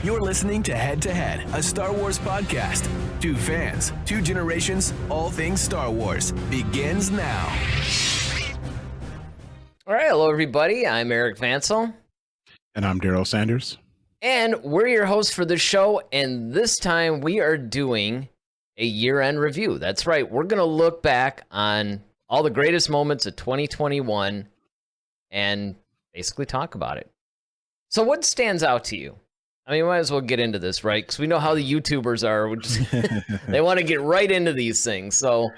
You're listening to Head to Head, a Star Wars podcast. Two fans, two generations, all things Star Wars begins now. All right, hello everybody. I'm Eric Vansel. And I'm Daryl Sanders. And we're your hosts for the show, and this time we are doing a year-end review. That's right, we're going to look back on all the greatest moments of 2021 and basically talk about it. So what stands out to you? I mean, we might as well get into this, right? Because we know how the YouTubers are. They want to get right into these things. So,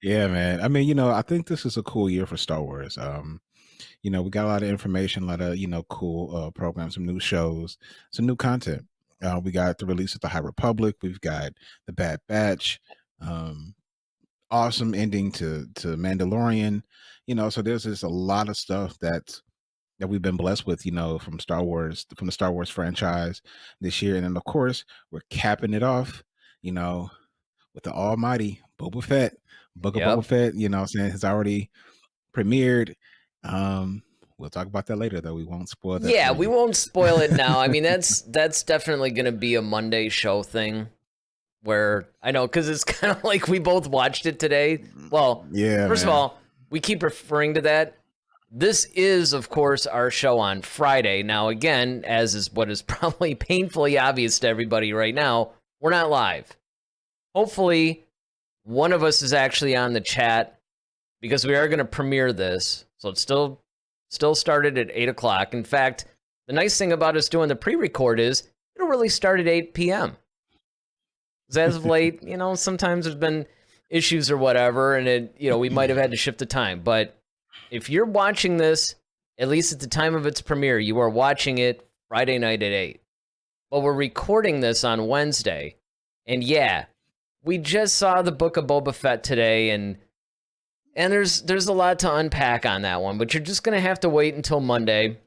yeah, man. I mean, I think this is a cool year for Star Wars. We got a lot of information, a lot of, cool programs, some new shows, some new content. We got the release of the High Republic. We've got the Bad Batch. Awesome ending to Mandalorian. So there's just a lot of stuff that we've been blessed with, from Star Wars, from the Star Wars franchise this year. And then, of course, we're capping it off, with the almighty Boba Fett. Book of Boba Fett, has already premiered. We'll talk about that later, though. We won't spoil that. Yeah, we won't spoil it now. I mean, that's definitely going to be a Monday show thing where I know, because it's kind of like we both watched it today. Well, yeah. First of all, we keep referring to that. This is, of course, our show on Friday. Now, again, as is what is probably painfully obvious to everybody right now, we're not live. Hopefully, one of us is actually on the chat because we are going to premiere this. So it's still started at 8 o'clock. In fact, the nice thing about us doing the pre-record is it'll really start at 8 p.m. As of late, sometimes there's been issues or whatever, and we might have had to shift the time, but if you're watching this, at least at the time of its premiere, you are watching it Friday night at 8. But we're recording this on Wednesday. And yeah, we just saw the Book of Boba Fett today, and there's a lot to unpack on that one, but you're just going to have to wait until Monday.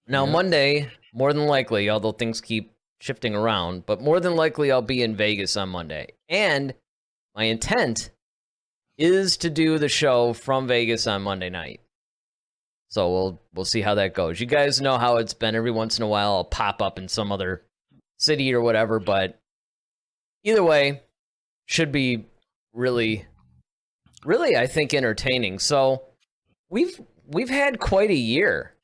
Now, Monday, more than likely, although things keep shifting around, but more than likely I'll be in Vegas on Monday. And my intent is to do the show from Vegas on Monday night. So we'll see how that goes. You guys know how it's been. Every once in a while I'll pop up in some other city or whatever, but either way, should be really, really, I think, entertaining. So we've had quite a year.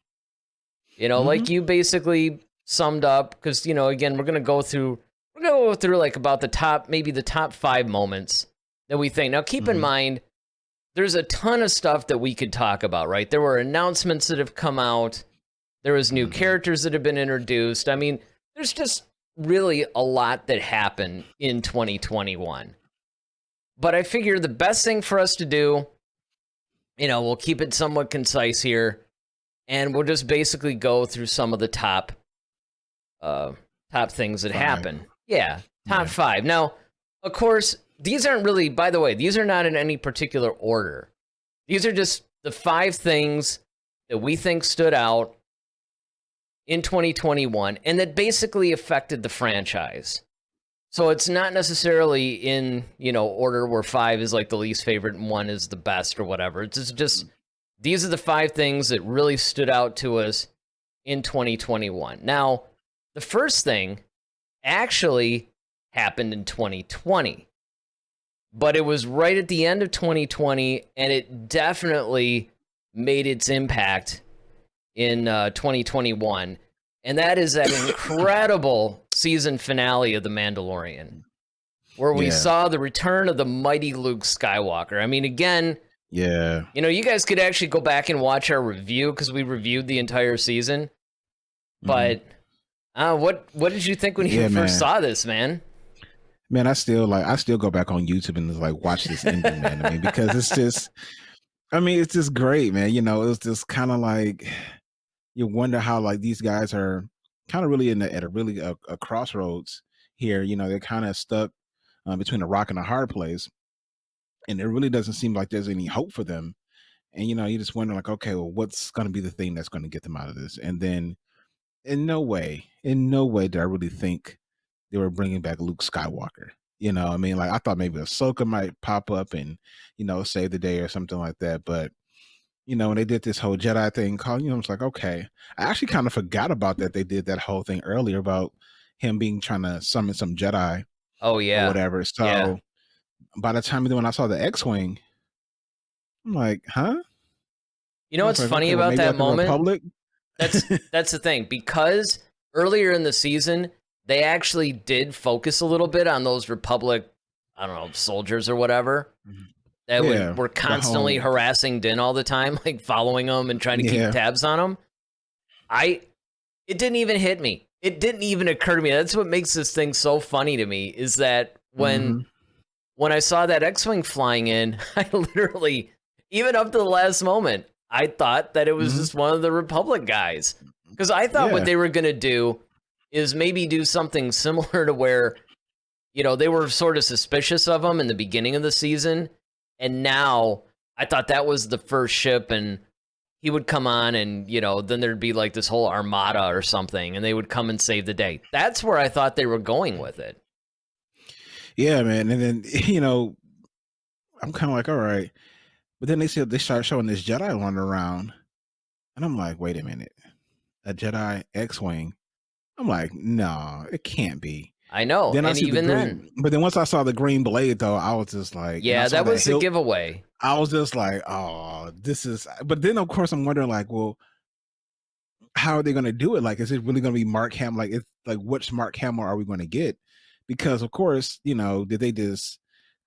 Like you basically summed up, because again, we're gonna go through like about the top 5 moments that we think. Now, keep in mind, there's a ton of stuff that we could talk about, right? There were announcements that have come out. There was new characters that have been introduced. I mean, there's just really a lot that happened in 2021. But I figure the best thing for us to do, we'll keep it somewhat concise here, and we'll just basically go through some of the top things that happen. Yeah, top 5. Now, of course, these aren't really, by the way, these are not in any particular order. These are just the 5 things that we think stood out in 2021 and that basically affected the franchise. So it's not necessarily in, order where 5 is like the least favorite and 1 is the best or whatever. It's just these are the 5 things that really stood out to us in 2021. Now, the first thing actually happened in 2020. But it was right at the end of 2020, and it definitely made its impact in 2021. And that is that incredible season finale of The Mandalorian, where we saw the return of the mighty Luke Skywalker. I mean, again, you guys could actually go back and watch our review, because we reviewed the entire season. But what did you think when you first saw this, man? Man, I still go back on YouTube and just watch this ending, man. I mean, because it's just great, man. It's just kind of like you wonder how these guys are kind of really at a crossroads here. They're kind of stuck between a rock and a hard place, and it really doesn't seem like there's any hope for them. And you just wonder okay, well, what's going to be the thing that's going to get them out of this? And then in no way did I really think they were bringing back Luke Skywalker. I thought maybe Ahsoka might pop up and, save the day or something like that. But, when they did this whole Jedi thing, I was like, okay. I actually kind of forgot about that. They did that whole thing earlier about, him being trying to summon some Jedi. Oh yeah, or whatever. So by the time when I saw the X-wing, I'm like, huh? You know what's funny about that moment? That's the thing, because earlier in the season they actually did focus a little bit on those Republic, I don't know, soldiers or whatever that were constantly harassing Din all the time, like following him and trying to keep tabs on him. It didn't even hit me. It didn't even occur to me. That's what makes this thing so funny to me, is that when I saw that X-Wing flying in, I literally, even up to the last moment, I thought that it was just one of the Republic guys. Because I thought what they were going to do is maybe do something similar to where, you know, they were sort of suspicious of him in the beginning of the season. And now I thought that was the first ship, and he would come on and, you know, then there'd be like this whole armada or something, and they would come and save the day. That's where I thought they were going with it. Yeah, man. And then, you know, I'm kind of like, all right. But then they start showing this Jedi running around. And I'm like, wait a minute. A Jedi X-Wing? I'm like, no, it can't be. I know. Then and even then. But then once I saw the green blade, though, I was just like, yeah, that was the giveaway. I was just like, oh, this is. But then, of course, I'm wondering, like, well, how are they going to do it? Like, is it really going to be Mark Hamill? Like, it's like, which Mark Hamill are we going to get? Because, of course, you know, did they just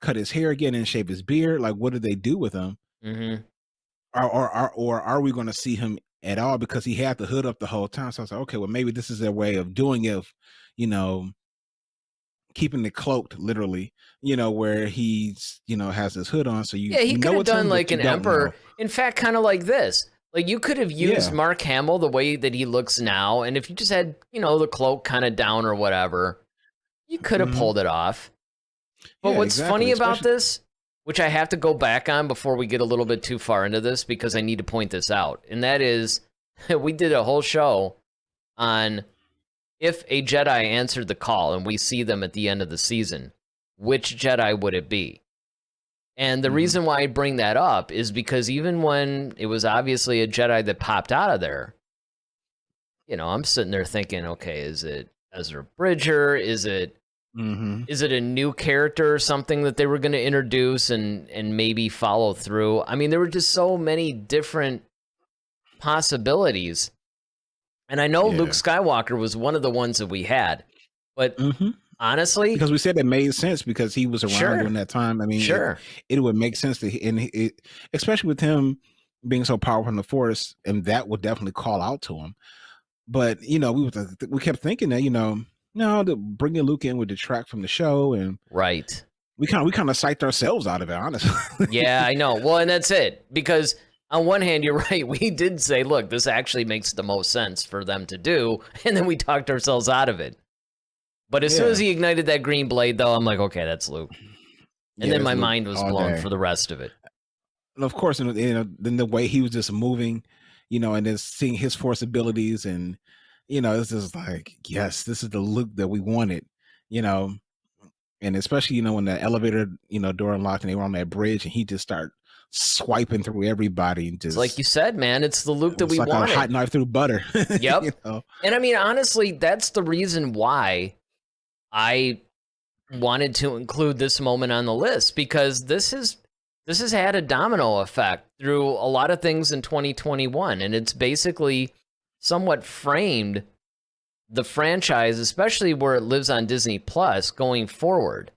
cut his hair again and shave his beard? Like, what did they do with him? Or are we going to see him at all? Because he had the hood up the whole time. So I was like, okay, well, maybe this is their way of doing it, you know, keeping it cloaked, literally, you know, where he's, you know, has his hood on. So he could have done like an emperor. In fact, kind of like this. Like, you could have used Mark Hamill the way that he looks now, and if you just had, you know, the cloak kind of down or whatever, you could have pulled it off. But what's funny about this, which I have to go back on before we get a little bit too far into this, because I need to point this out, and that is, we did a whole show on if a Jedi answered the call and we see them at the end of the season, which Jedi would it be? And the reason why I bring that up is because even when it was obviously a Jedi that popped out of there, you know, I'm sitting there thinking, okay, is it Ezra Bridger? Is it a new character or something that they were going to introduce and maybe follow through? I mean, there were just so many different possibilities. And I know Luke Skywalker was one of the ones that we had, but honestly, because we said it made sense because he was around during that time. I mean, it would make sense to, and it, especially with him being so powerful in the Force, and that would definitely call out to him. But you know, we kept thinking that, you know, no, bringing Luke in would detract from the show, and we kind of psyched ourselves out of it, honestly. Yeah, I know. Well, and that's it, because on one hand, you're right. We did say, look, this actually makes the most sense for them to do, and then we talked ourselves out of it. But as soon as he ignited that green blade, though, I'm like, okay, that's Luke. And then my mind was blown for the rest of it. And of course, you know, then the way he was just moving, you know, and then seeing his Force abilities, and you know, it's just like, yes, this is the Luke that we wanted, you know. And especially, you know, when the elevator, you know, door unlocked and they were on that bridge, and he just started swiping through everybody, and just, like you said, man, it's the Luke that we wanted. Like a hot knife through butter. Yep. You know? And I mean, honestly, that's the reason why I wanted to include this moment on the list, because this has had a domino effect through a lot of things in 2021, and it's basically somewhat framed the franchise, especially where it lives on Disney Plus going forward.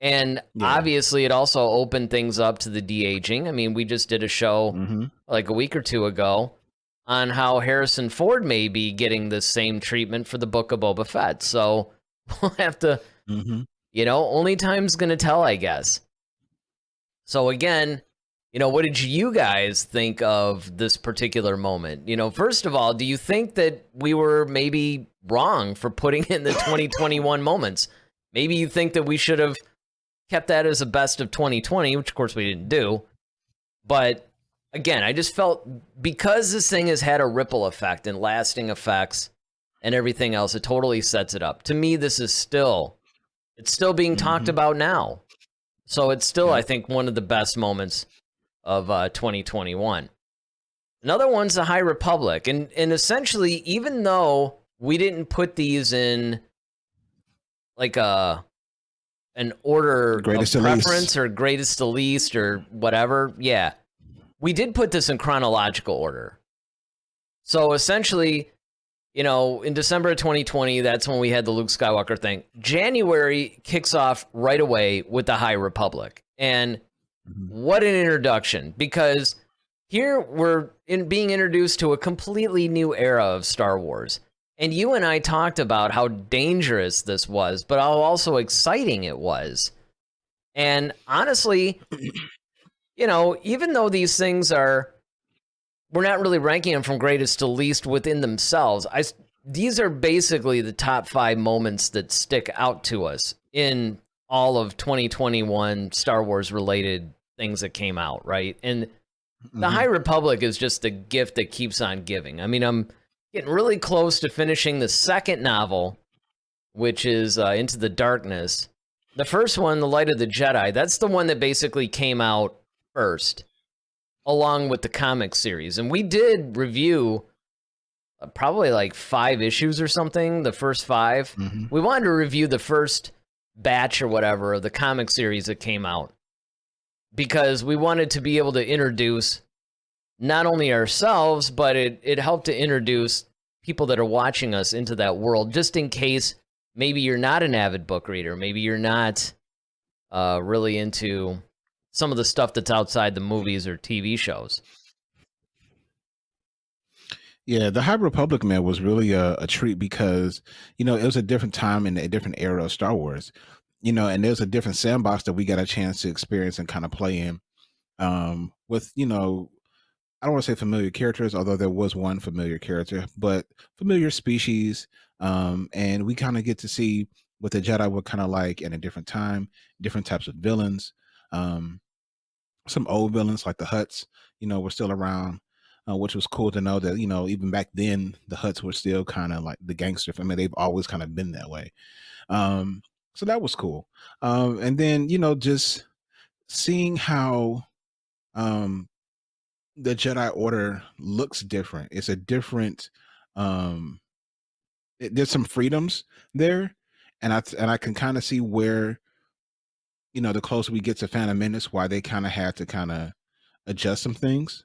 And obviously, it also opened things up to the de-aging. I mean, we just did a show like a week or two ago on how Harrison Ford may be getting the same treatment for the Book of Boba Fett. So we'll have to, you know, only time's going to tell, I guess. So again, you know, what did you guys think of this particular moment? You know, first of all, do you think that we were maybe wrong for putting in the 2021 moments? Maybe you think that we should have kept that as a best of 2020, which of course we didn't do. But again, I just felt, because this thing has had a ripple effect and lasting effects and everything else, it totally sets it up. To me, this is still being talked about now. So it's still, I think, one of the best moments of 2021. Another one's the High Republic. And essentially, even though we didn't put these in like an order Greatest of to least. preference or greatest to least or whatever. Yeah. We did put this in chronological order. So essentially, you know, in December of 2020, that's when we had the Luke Skywalker thing. January kicks off right away with the High Republic. And what an introduction, because here we're being introduced to a completely new era of Star Wars. And you and I talked about how dangerous this was, but how also exciting it was. And honestly, you know, even though these things are, we're not really ranking them from greatest to least within themselves, these are basically the top 5 moments that stick out to us in all of 2021 Star Wars related things that came out, right? And the High Republic is just the gift that keeps on giving. I mean, I'm getting really close to finishing the second novel, which is Into the Darkness. The first one, The Light of the Jedi, that's the one that basically came out first, along with the comic series. And we did review probably like 5 issues or something, the first 5. We wanted to review the first batch or whatever of the comic series that came out, because we wanted to be able to introduce not only ourselves, but it helped to introduce people that are watching us into that world, just in case maybe you're not an avid book reader, maybe you're not really into some of the stuff that's outside the movies or TV shows. Yeah, the High Republic, man, was really a treat because, you know, it was a different time and a different era of Star Wars, you know, and there's a different sandbox that we got a chance to experience and kind of play in with, you know, I don't want to say familiar characters, although there was one familiar character, but familiar species. And we kind of get to see what the Jedi were kind of like in a different time, different types of villains. Some old villains like the Hutts, you know, were still around, which was cool to know that, you know, even back then the Hutts were still kind of like the gangster. I mean, they've always kind of been that way. So that was cool. And then, you know, just seeing how the Jedi Order looks different. It's a different, there's some freedoms there. And I can kind of see where, you know, the closer we get to Phantom Menace, why they kind of had to kind of adjust some things,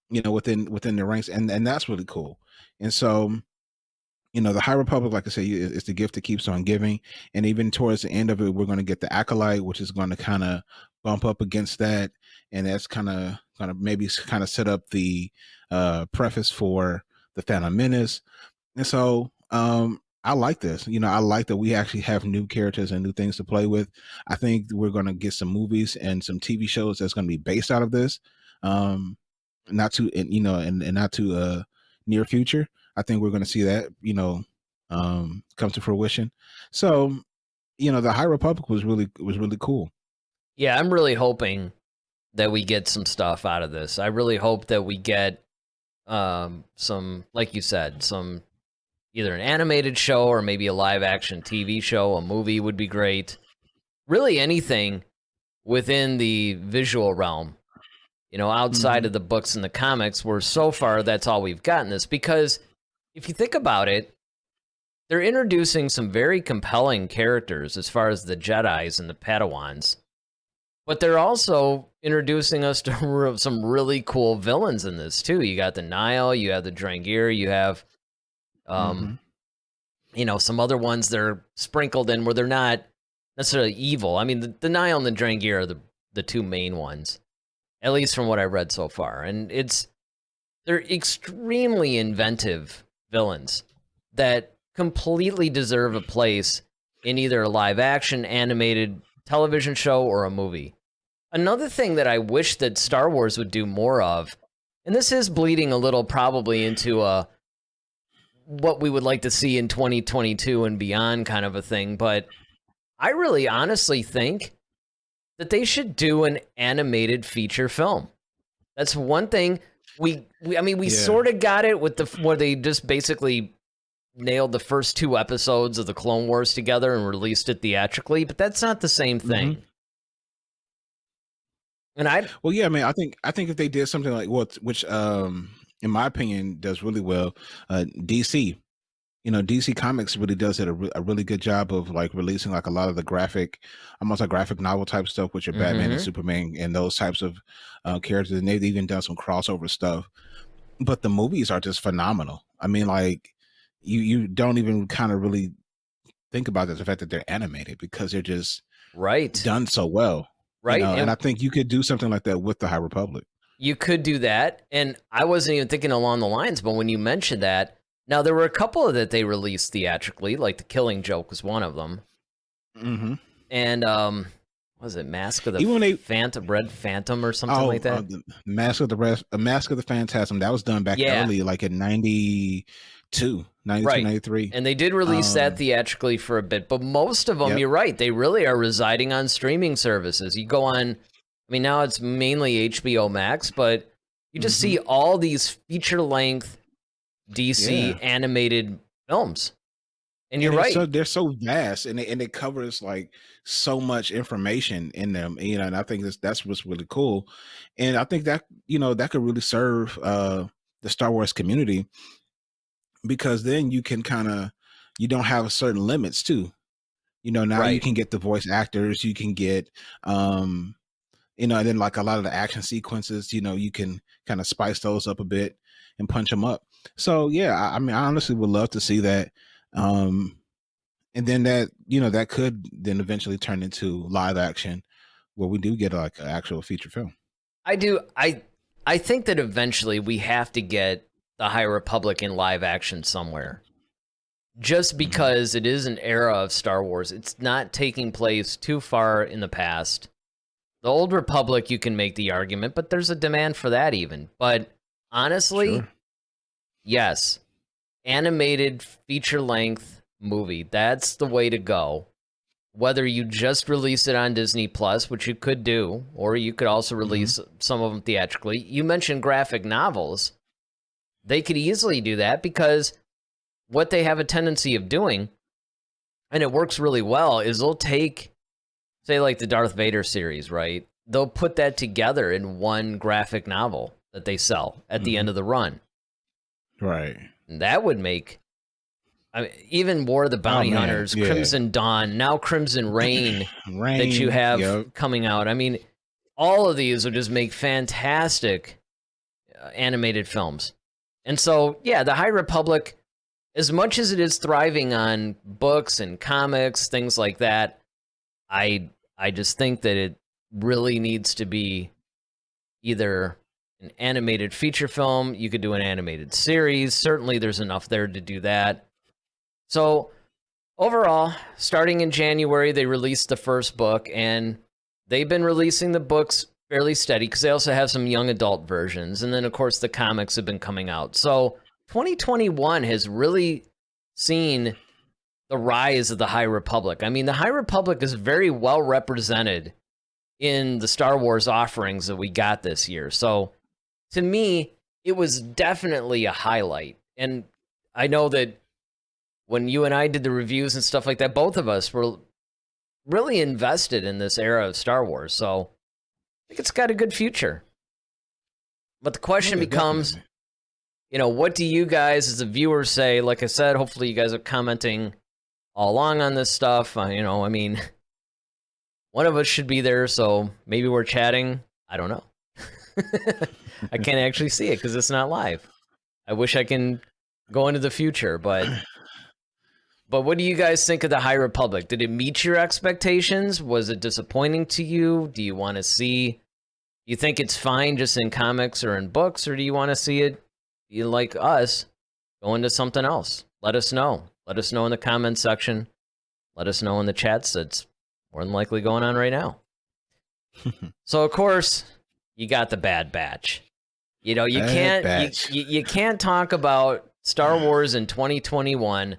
you know, within the ranks, and that's really cool. And so, you know, the High Republic, like I say, is the gift that keeps on giving. And even towards the end of it, we're going to get the Acolyte, which is going to kind of bump up against that, and that's kind of maybe kind of set up the preface for the Phantom Menace. And so, I like this. You know, I like that we actually have new characters and new things to play with. I think we're going to get some movies and some TV shows that's going to be based out of this. Not too, you know, and not too near future. I think we're going to see that, you know, come to fruition. So, you know, the High Republic was really cool. Yeah, I'm really hoping that we get some stuff out of this. I really hope that we get some, like you said, some either an animated show or maybe a live action TV show. A movie would be great. Really anything within the visual realm, you know, outside of the books and the comics, where so far that's all we've gotten this. Because if you think about it, they're introducing some very compelling characters as far as the Jedis and the Padawans, but they're also introducing us to some really cool villains in this too. You got the Nile, you have the Drangir, you have you know, some other ones that are sprinkled in where they're not necessarily evil. I mean, the Nile and the Drangir are the 2 main ones, at least from what I read so far. And they're extremely inventive villains that completely deserve a place in either a live action animated television show or a movie. Another thing that I wish that Star Wars would do more of, and this is bleeding a little probably into what we would like to see in 2022 and beyond kind of a thing, but I really honestly think that they should do an animated feature film. That's one thing we sort of got it with where they just basically nailed the first 2 episodes of the Clone Wars together and released it theatrically, but that's not the same thing. And I mean, I think if they did something like which in my opinion does really well, DC, DC Comics really does it a really good job of like releasing like a lot of the almost like graphic novel type stuff with your Batman and Superman and those types of characters. And they've even done some crossover stuff. But the movies are just phenomenal. I mean, like you don't even kind of really think about the fact that they're animated because they're just done so well. Right. And I think you could do something like that with the High Republic. You could do that. And I wasn't even thinking along the lines, but when you mentioned that, now there were a couple that they released theatrically, like The Killing Joke was one of them. And what was it, Mask of the Phantom, Red Phantom or something like that? Mask of the Phantasm, that was done back early, like in 92, 93. And they did release that theatrically for a bit, but most of them, you're right, they really are residing on streaming services. You go on, I mean, now it's mainly HBO Max, but you just see all these feature-length DC animated films. And you're right. So they're so vast, and it covers like so much information in them, and I think that's what's really cool. And I think that, that could really serve the Star Wars community, because then you can you don't have certain limits too. Now you can get the voice actors, you can get and then like a lot of the action sequences, you can kind of spice those up a bit and punch them up. So yeah, I mean, I honestly would love to see that. And then that, that could then eventually turn into live action where we do get like an actual feature film. I think that eventually we have to get the High Republic in live action somewhere. Just because it is an era of Star Wars. It's not taking place too far in the past. The Old Republic, you can make the argument, but there's a demand for that even. But honestly, yes, animated feature-length movie, that's the way to go. Whether you just release it on Disney Plus, which you could do, or you could also release some of them theatrically. You mentioned graphic novels. They could easily do that, because what they have a tendency of doing, and it works really well, is they'll take, say, like the Darth Vader series, right? They'll put that together in one graphic novel that they sell at the end of the run. Right. And that would make, I mean, even War of the Bounty Hunters, Crimson Dawn, now Crimson Reign, that you have coming out. I mean, all of these would just make fantastic animated films. And so, yeah, the High Republic, as much as it is thriving on books and comics, things like that, I just think that it really needs to be either an animated feature film. You could do an animated series. Certainly there's enough there to do that. So overall, starting in January, they released the first book, and they've been releasing the books fairly steady because they also have some young adult versions. And then, of course, the comics have been coming out. So 2021 has really seen the rise of the High Republic. I mean, the High Republic is very well represented in the Star Wars offerings that we got this year. So to me, it was definitely a highlight. And I know that when you and I did the reviews and stuff like that, both of us were really invested in this era of Star Wars. So I think it's got a good future. But the question becomes, what do you guys as a viewer say? Like I said, hopefully you guys are commenting all along on this stuff. I mean, one of us should be there, so maybe we're chatting. I don't know. I can't actually see it because it's not live. I wish I can go into the future, but what do you guys think of the High Republic? Did it meet your expectations? Was it disappointing to you? Do you want to see? You think it's fine just in comics or in books, or do you want to see it? You like us go into something else? Let us know. Let us know in the comments section. Let us know in the chats. That's more than likely going on right now. So of course, you got the Bad Batch. You can't talk about Star Wars in 2021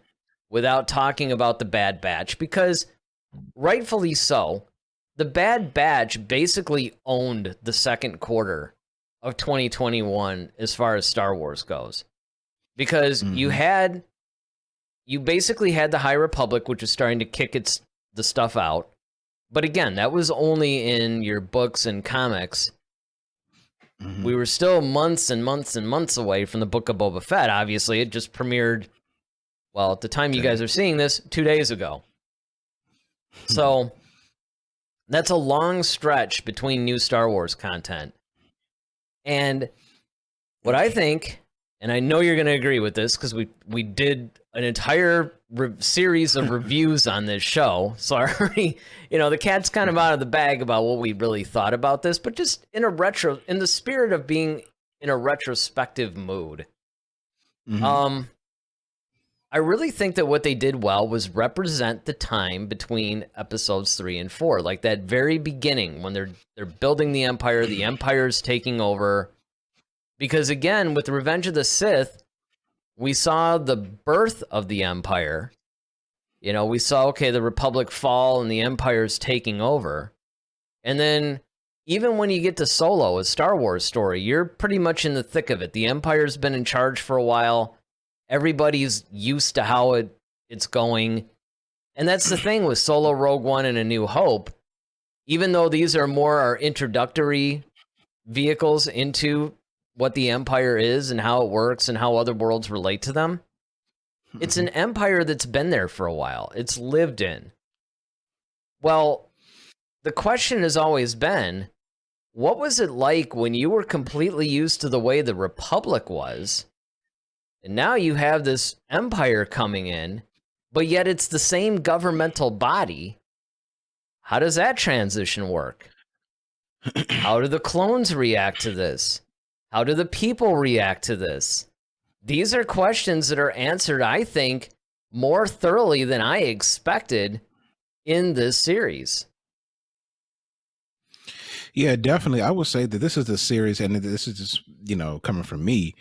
without talking about the Bad Batch, because rightfully so, the Bad Batch basically owned the second quarter of 2021 as far as Star Wars goes. Because you basically had the High Republic, which was starting to kick the stuff out. But again, that was only in your books and comics. We were still months and months and months away from the Book of Boba Fett. Obviously, it just premiered Well, at the time you guys are seeing this, 2 days ago. So that's a long stretch between new Star Wars content. And what I think, and I know you're going to agree with this because we did an entire series of reviews on this show. So I already, the cat's kind of out of the bag about what we really thought about this, but just in the spirit of being in a retrospective mood. Mm-hmm. I really think that what they did well was represent the time between episodes 3 and 4, like that very beginning when they're building the Empire's taking over. Because again, with Revenge of the Sith, we saw the birth of the Empire. We saw, the Republic fall and the Empire's taking over. And then even when you get to Solo, a Star Wars story, you're pretty much in the thick of it. The Empire's been in charge for a while. Everybody's used to how it's going. And that's the thing with Solo, Rogue One, and A New Hope. Even though these are more our introductory vehicles into what the Empire is and how it works and how other worlds relate to them, it's an empire that's been there for a while. It's lived in. Well, the question has always been, what was it like when you were completely used to the way the Republic was? And now you have this empire coming in, but yet it's the same governmental body. How does that transition work? How do the clones react to this? How do the people react to this? These are questions that are answered, I think, more thoroughly than I expected in this series. Yeah, definitely. I would say that this is the series, and this is just, coming from me.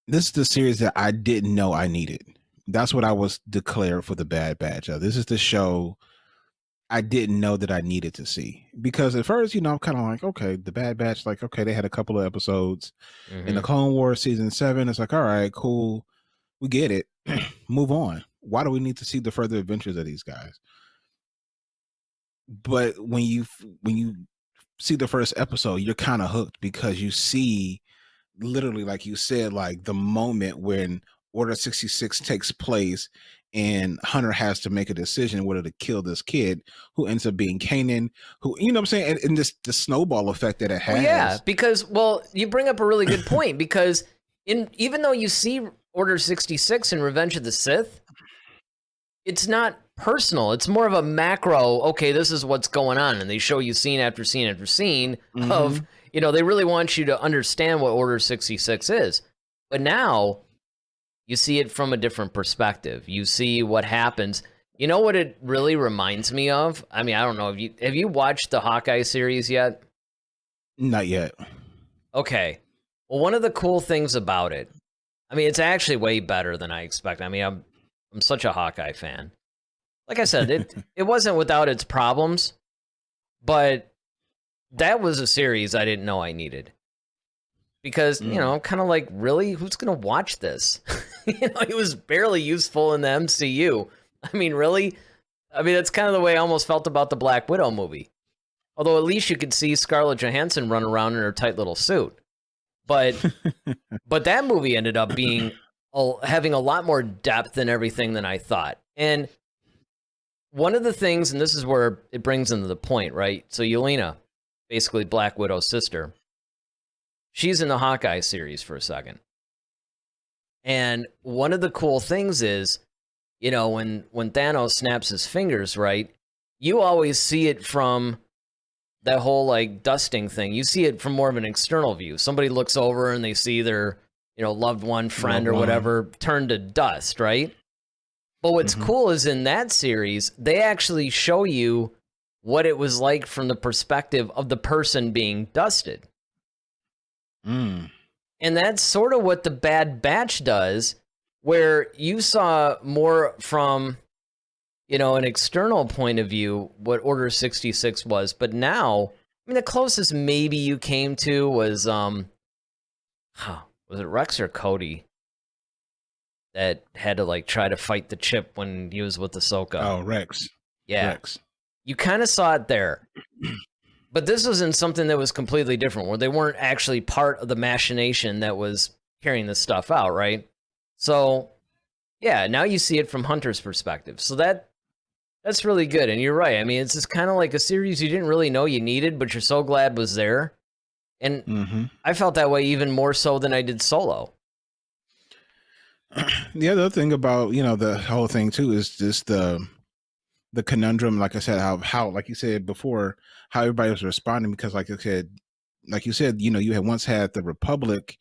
This is the series that I didn't know I needed. That's what I was declared for the Bad Batch. This is the show I didn't know that I needed to see. Because at first, I'm kind of like, okay, the Bad Batch, like, okay, they had a couple of episodes in the Clone Wars season 7. It's like, all right, cool. We get it. Move on. Why do we need to see the further adventures of these guys? But when you see the first episode, you're kind of hooked because you see literally, like you said, like the moment when Order 66 takes place and Hunter has to make a decision whether to kill this kid who ends up being Kanan, who, what I'm saying? And this, the snowball effect that it has. Well, yeah, because, you bring up a really good point, because even though you see Order 66 in Revenge of the Sith, it's not personal. It's more of a macro, okay, this is what's going on. And they show you scene after scene after scene of, they really want you to understand what Order 66 is. But now you see it from a different perspective. You see what happens. You know what it really reminds me of? I mean, I don't know. Have you watched the Hawkeye series yet? Not yet. Okay. Well, one of the cool things about it, I mean, it's actually way better than I expect. I mean, I'm such a Hawkeye fan. Like I said, it wasn't without its problems, but that was a series I didn't know I needed. Because, I'm kind of like, really? Who's going to watch this? He was barely useful in the MCU. I mean, really? I mean, that's kind of the way I almost felt about the Black Widow movie. Although at least you could see Scarlett Johansson run around in her tight little suit. But that movie ended up having a lot more depth and everything than I thought. And one of the things, and this is where it brings into the point, right? So Yelena, basically Black Widow's sister, she's in the Hawkeye series for a second. And one of the cool things is, when Thanos snaps his fingers, right, you always see it from that whole, like, dusting thing. You see it from more of an external view. Somebody looks over and they see their, loved one, friend, or whatever, turn to dust, right? But what's cool is in that series, they actually show you what it was like from the perspective of the person being dusted. And that's sort of what the Bad Batch does, where you saw more from, an external point of view, what Order 66 was. But now, I mean, the closest maybe you came to was it Rex or Cody that had to, like, try to fight the chip when he was with Ahsoka? Oh, Rex. Yeah. Rex. You kind of saw it there. But this was in something that was completely different, where they weren't actually part of the machination that was carrying this stuff out, right? So Yeah, now you see it from Hunter's perspective. So that's really good. And you're right. I mean, it's just kind of like a series you didn't really know you needed, but you're so glad was there. And I felt that way even more so than I did Solo. The other thing about, the whole thing too is just the conundrum, like I said, how like you said before, how everybody was responding, because like you said, you had once had the Republic,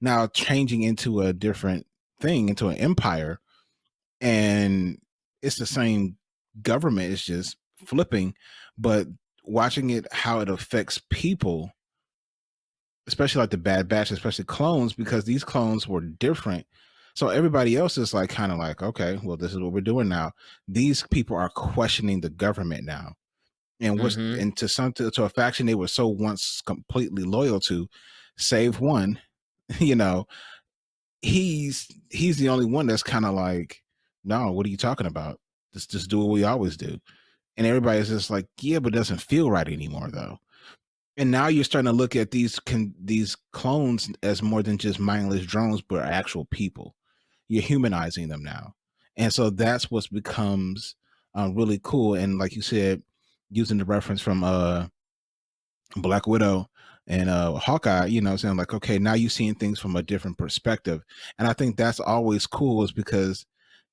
now changing into a different thing, into an empire, and it's the same government, it's just flipping, but watching it, how it affects people, especially like the Bad Batch, especially clones, because these clones were different. So everybody else is like kind of like, okay, well, this is what we're doing now. These people are questioning the government now. And and to a faction they were so once completely loyal to, save one, he's the only one that's kind of like, no, what are you talking about? Just do what we always do. And everybody's just like, yeah, but it doesn't feel right anymore though. And now you're starting to look at these clones as more than just mindless drones, but actual people. You're humanizing them now, and so that's what becomes really cool. And like you said, using the reference from Black Widow and Hawkeye, saying like, okay, now you're seeing things from a different perspective. And I think that's always cool, is because,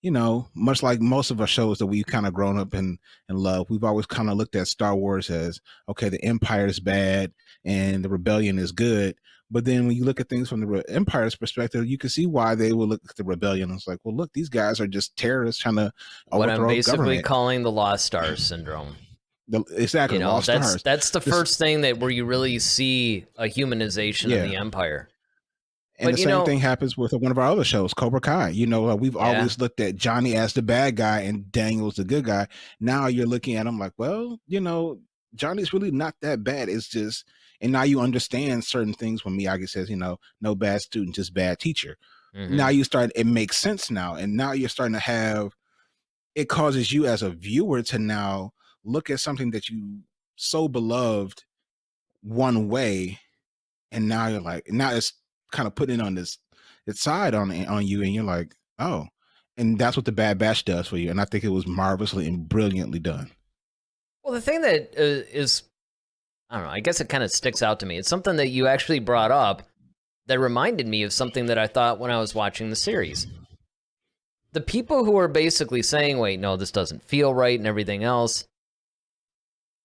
much like most of our shows that we've kind of grown up and love, we've always kind of looked at Star Wars as, okay, the Empire is bad and the rebellion is good. But then when you look at things from the Empire's perspective, you can see why they will look at the rebellion. It's like, well, look, these guys are just terrorists trying to overthrow what I'm basically government. calling the Lost Stars syndrome. Exactly, Lost Stars. That's the first thing where you really see a humanization of the Empire. And the same thing happens with one of our other shows, Cobra Kai. We've always looked at Johnny as the bad guy and Daniel's the good guy. Now you're looking at him like, well, Johnny's really not that bad. It's just, and now you understand certain things when Miyagi says, no bad student, just bad teacher. Now it makes sense now. And now you're starting to have, it causes you as a viewer to now look at something that you so beloved one way, and now you're like, now it's kind of putting on its side on you, and you're like, oh. And that's what the Bad Batch does for you, and I think it was marvelously and brilliantly done. Well, the thing that is, I don't know, I guess it kind of sticks out to me. It's something that you actually brought up that reminded me of something that I thought when I was watching the series. The people who are basically saying, wait, no, this doesn't feel right and everything else,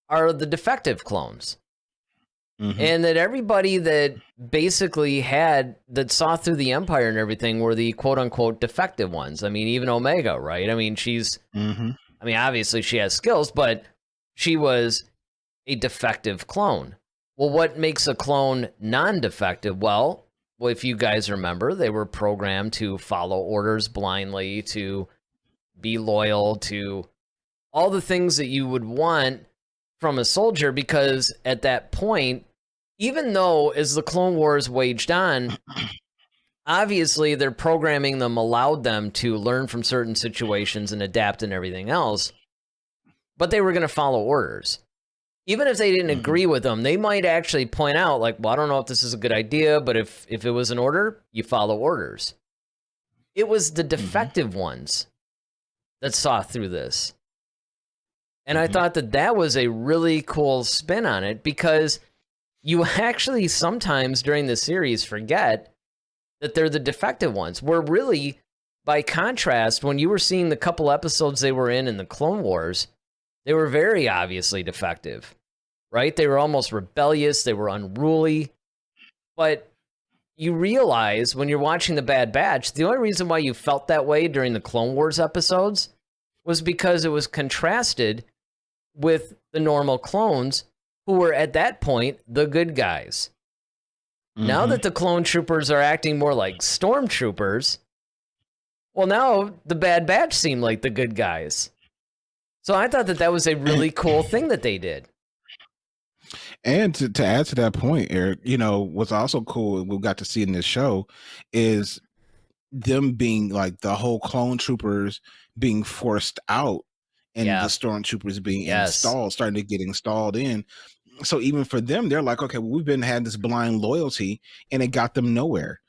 are the defective clones. And that everybody that basically that saw through the Empire and everything were the quote unquote defective ones. I mean, even Omega, right? I mean, she's, I mean, obviously she has skills, but she was a defective clone. Well, what makes a clone non-defective? Well, if you guys remember, they were programmed to follow orders blindly, to be loyal, to all the things that you would want from a soldier, because at that point, even though as the Clone Wars waged on, obviously their programming them allowed them to learn from certain situations and adapt and everything else, but they were going to follow orders. Even if they didn't agree with them, they might actually point out, like, well, I don't know if this is a good idea, but if it was an order, you follow orders. It was the defective ones that saw through this. And I thought that was a really cool spin on it, because you actually sometimes during the series forget that they're the defective ones. Where really, by contrast, when you were seeing the couple episodes they were in the Clone Wars, they were very obviously defective, right? They were almost rebellious. They were unruly. But you realize when you're watching The Bad Batch, the only reason why you felt that way during the Clone Wars episodes was because it was contrasted with the normal clones, who were at that point the good guys. Now that the clone troopers are acting more like stormtroopers, well, now the Bad Batch seem like the good guys. So I thought that was a really cool thing that they did. And to add to that point, Eric, what's also cool we got to see in this show is them being like the whole clone troopers being forced out, and the stormtroopers being installed, starting to get installed in. So even for them, they're like, okay, well, we've had this blind loyalty, and it got them nowhere.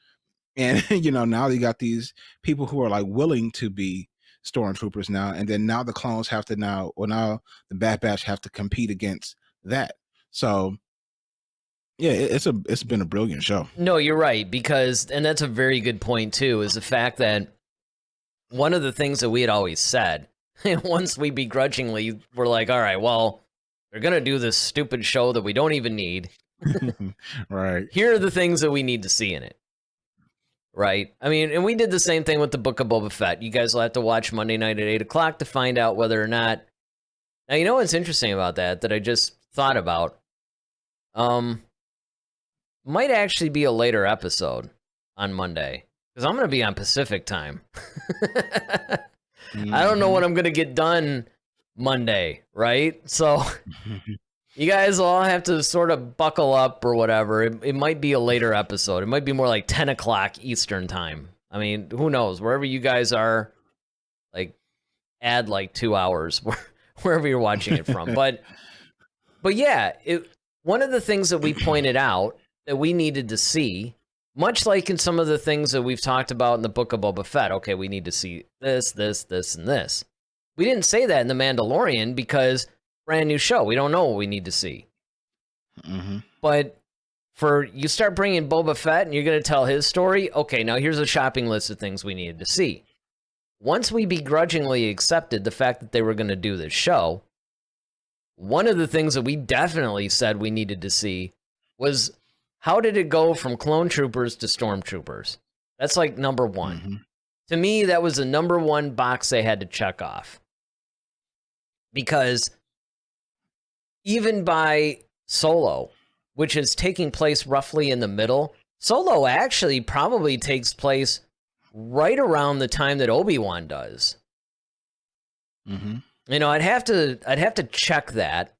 And now you got these people who are like willing to be stormtroopers now, and then now the clones have to now the Bad Batch have to compete against that. So yeah, it's been a brilliant show. No, you're right, and that's a very good point too, is the fact that one of the things that we had always said, once we begrudgingly were like, all right, well, they're gonna do this stupid show that we don't even need. Right. Here are the things that we need to see in it. Right? I mean, and we did the same thing with the Book of Boba Fett. You guys will have to watch Monday night at 8 o'clock to find out whether or not... Now, you know what's interesting about that I just thought about? Might actually be a later episode on Monday, because I'm going to be on Pacific time. I don't know what I'm going to get done Monday, right? So... You guys all have to sort of buckle up or whatever. It might be a later episode. It might be more like 10 o'clock Eastern time. I mean, who knows? Wherever you guys are, like, add like 2 hours wherever you're watching it from. But yeah, one of the things that we pointed out that we needed to see, much like in some of the things that we've talked about in the Book of Boba Fett, okay, we need to see this, and this. We didn't say that in The Mandalorian because... brand new show. We don't know what we need to see. Mm-hmm. But you start bringing Boba Fett and you're going to tell his story. Okay, now here's a shopping list of things we needed to see. Once we begrudgingly accepted the fact that they were going to do this show, one of the things that we definitely said we needed to see was how did it go from clone troopers to stormtroopers? That's like number one. Mm-hmm. To me, that was the number one box they had to check off. Because even by Solo, which is taking place roughly in the middle, Solo actually probably takes place right around the time that Obi-Wan does. Mm-hmm. I'd have to check that.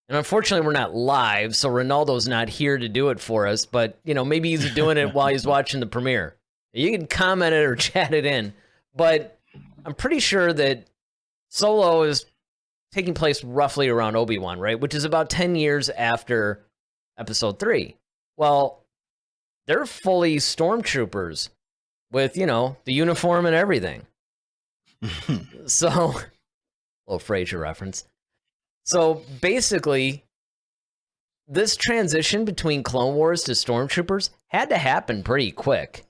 And unfortunately, we're not live, so Ronaldo's not here to do it for us. But, maybe he's doing it while he's watching the premiere. You can comment it or chat it in. But I'm pretty sure that Solo is taking place roughly around Obi-Wan, right? Which is about 10 years after Episode 3. Well, they're fully stormtroopers with, the uniform and everything. So, little Frasier reference. So, basically, this transition between Clone Wars to Stormtroopers had to happen pretty quick.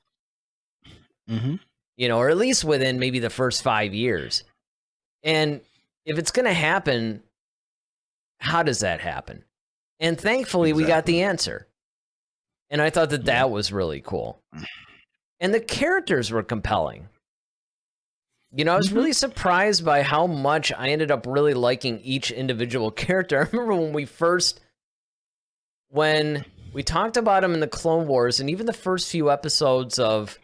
Mm-hmm. Or at least within maybe the first 5 years. And if it's going to happen, how does that happen? And thankfully, we got the answer. And I thought that was really cool. And the characters were compelling. I was really surprised by how much I ended up really liking each individual character. I remember when we talked about them in the Clone Wars, and even the first few episodes of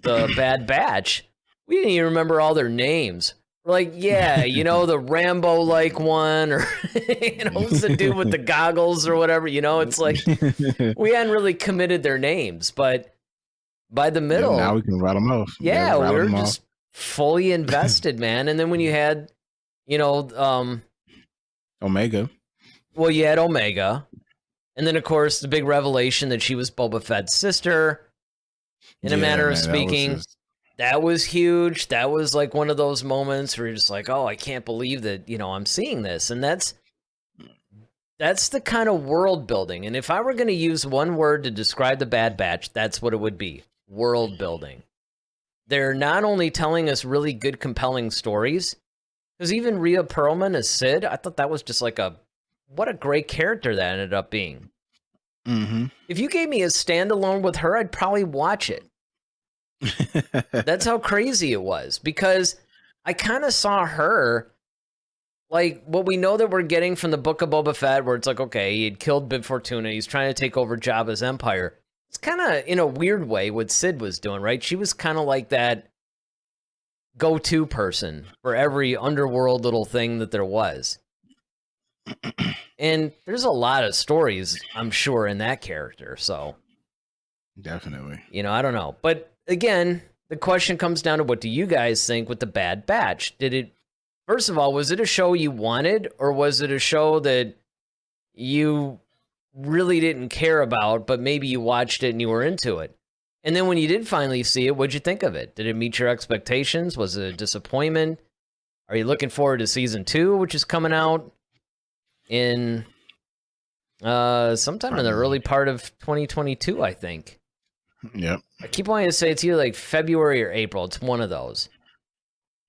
the Bad Batch, we didn't even remember all their names. Like, yeah, the Rambo-like one, or, who's the dude with the goggles or whatever, it's like, we hadn't really committed their names, but by the middle... Yeah, now we can rattle them off. Yeah, we're just fully invested, man. And then when you had, Omega. Well, you had Omega. And then, of course, the big revelation that she was Boba Fett's sister, in a manner of speaking. That was huge. That was like one of those moments where you're just like, oh, I can't believe that, I'm seeing this. And that's the kind of world building. And if I were going to use one word to describe the Bad Batch, that's what it would be. World building. They're not only telling us really good, compelling stories, because even Rhea Perlman as Sid, I thought that was just like what a great character that ended up being. Mm-hmm. If you gave me a standalone with her, I'd probably watch it. That's how crazy it was, because I kind of saw her like what we know that we're getting from the Book of Boba Fett, where it's like, okay, he had killed Bib Fortuna, he's trying to take over Jabba's empire. It's kind of in a weird way what Sid was doing, right? She was kind of like that go-to person for every underworld little thing that there was. And there's a lot of stories, I'm sure, in that character, so definitely. I don't know, but again, the question comes down to, what do you guys think with the Bad Batch? First of all, was it a show you wanted, or was it a show that you really didn't care about, but maybe you watched it and you were into it? And then when you did finally see it, what'd you think of it? Did it meet your expectations? Was it a disappointment? Are you looking forward to season 2, which is coming out in sometime in the early part of 2022, I think. Yep. I keep wanting to say it's either like February or April. It's one of those.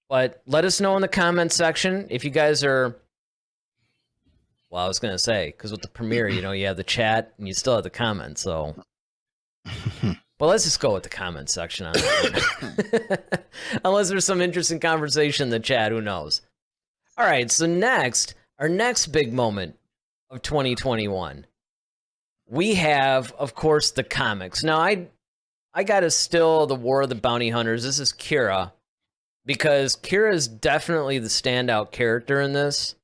But let us know in the comments section if you guys are... Well, I was going to say, because with the premiere, you know, you have the chat and you still have the comments, so... But let's just go with the comments section on that. Unless there's some interesting conversation in the chat, who knows? All right, so next, our next big moment of 2021, we have, of course, the comics. Now, I got to still the War of the Bounty Hunters. This is Kira, because Kira is definitely the standout character in this.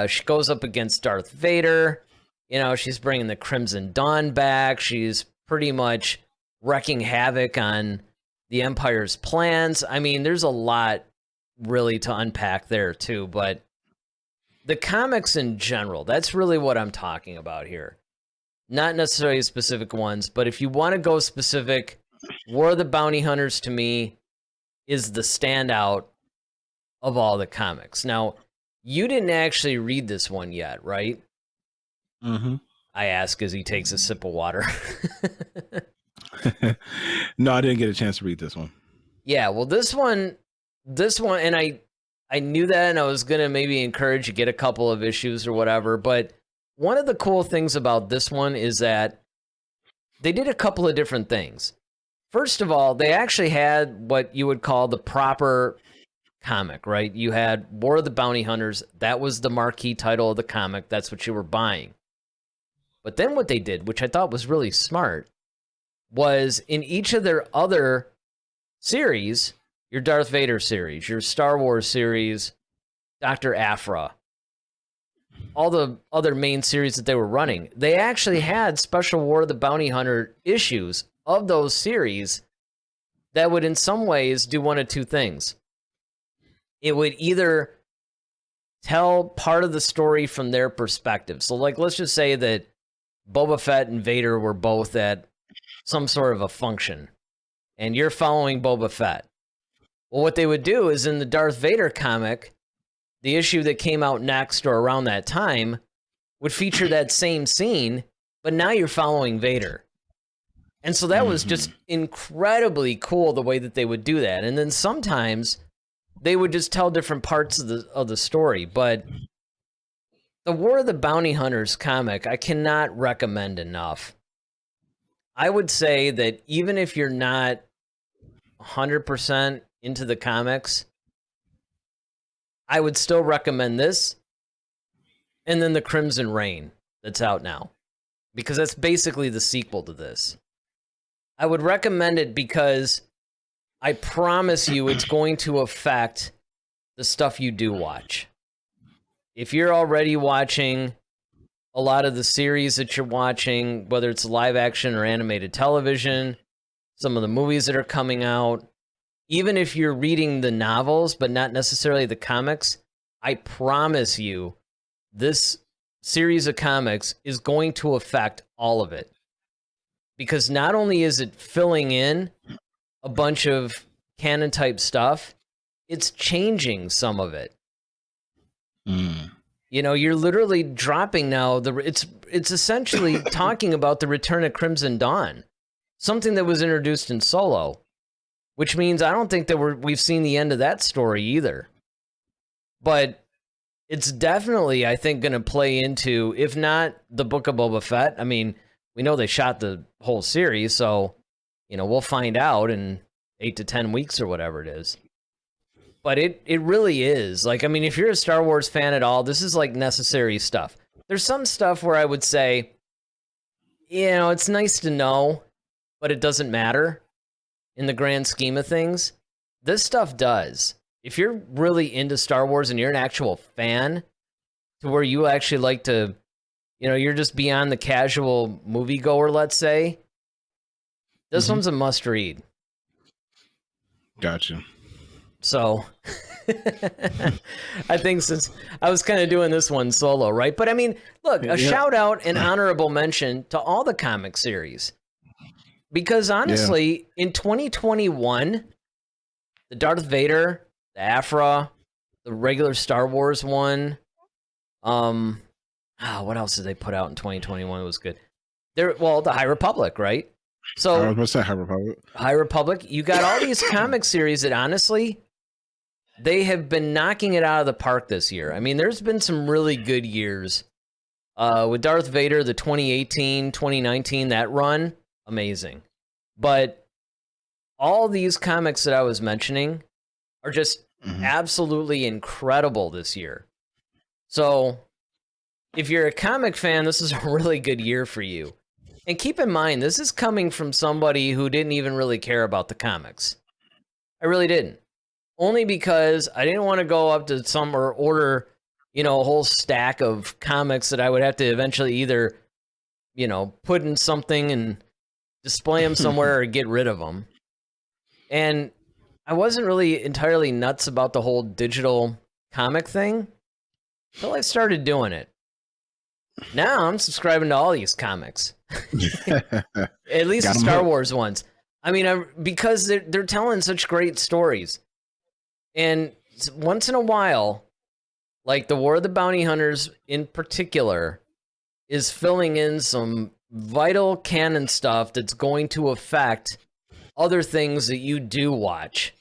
She goes up against Darth Vader. You know, she's bringing the Crimson Dawn back. She's pretty much wrecking havoc on the Empire's plans. I mean, there's a lot really to unpack there too, but the comics in general, that's really what I'm talking about here. Not necessarily specific ones, but if you want to go specific, War of the Bounty Hunters to me is the standout of all the comics. Now, you didn't actually read this one yet, right? Mm-hmm. I ask as he takes a sip of water. No, I didn't get a chance to read this one. Yeah, well, this one, and I knew that, and I was going to maybe encourage you to get a couple of issues or whatever, but one of the cool things about this one is that they did a couple of different things. First of all, they actually had what you would call the proper comic, right? You had War of the Bounty Hunters. That was the marquee title of the comic. That's what you were buying. But then what they did, which I thought was really smart, was in each of their other series, your Darth Vader series, your Star Wars series, Dr. Aphra, all the other main series that they were running, they actually had special War of the Bounty Hunter issues of those series that would in some ways do one of two things. It would either tell part of the story from their perspective. So, like, let's just say that Boba Fett and Vader were both at some sort of a function, and you're following Boba Fett. Well, what they would do is in the Darth Vader comic, the issue that came out next or around that time would feature that same scene, but now you're following Vader. And so that was just incredibly cool the way that they would do that. And then sometimes they would just tell different parts of the story. But the War of the Bounty Hunters comic, I cannot recommend enough. I would say that even if you're not 100% into the comics, I would still recommend this and then the Crimson Reign that's out now, because that's basically the sequel to this. I would recommend it because I promise you it's going to affect the stuff you do watch. If you're already watching a lot of the series that you're watching, whether it's live action or animated television, some of the movies that are coming out, even if you're reading the novels, but not necessarily the comics, I promise you this series of comics is going to affect all of it. Because not only is it filling in a bunch of canon type stuff, it's changing some of it. You know, you're literally dropping now it's essentially talking about the return of Crimson Dawn, something that was introduced in Solo, which means I don't think that we've seen the end of that story either. But it's definitely, I think, going to play into, if not the Book of Boba Fett. I mean, we know they shot the whole series, so, you know, we'll find out in 8 to 10 weeks or whatever it is. But it really is. Like, I mean, if you're a Star Wars fan at all, this is like necessary stuff. There's some stuff where I would say, you know, it's nice to know, but it doesn't matter in the grand scheme of things. This stuff does. If you're really into Star Wars and you're an actual fan to where you actually like to, you know, you're just beyond the casual moviegoer, let's say, this one's a must read. Gotcha. So I think since I was kind of doing this one solo, right? But I mean, look, a shout out and honorable mention to all the comic series. Because honestly, in 2021, the Darth Vader, the Afra, the regular Star Wars one, what else did they put out in 2021? It was good. The High Republic, right? So I was going to say High Republic. High Republic, you got all these comic series that honestly, they have been knocking it out of the park this year. I mean, there's been some really good years. With Darth Vader, the 2018, 2019, that run, amazing. But all these comics that I was mentioning are just absolutely incredible this year. So if you're a comic fan, this is a really good year for you. And keep in mind, this is coming from somebody who didn't even really care about the comics. I really didn't. Only because I didn't want to go up to some or order, a whole stack of comics that I would have to eventually either, put in something and display them somewhere or get rid of them. And I wasn't really entirely nuts about the whole digital comic thing until I started doing it. Now I'm subscribing to all these comics, at least the Star Wars ones. I mean, because they're telling such great stories. And once in a while, like the War of the Bounty Hunters in particular, is filling in some vital canon stuff that's going to affect other things that you do watch.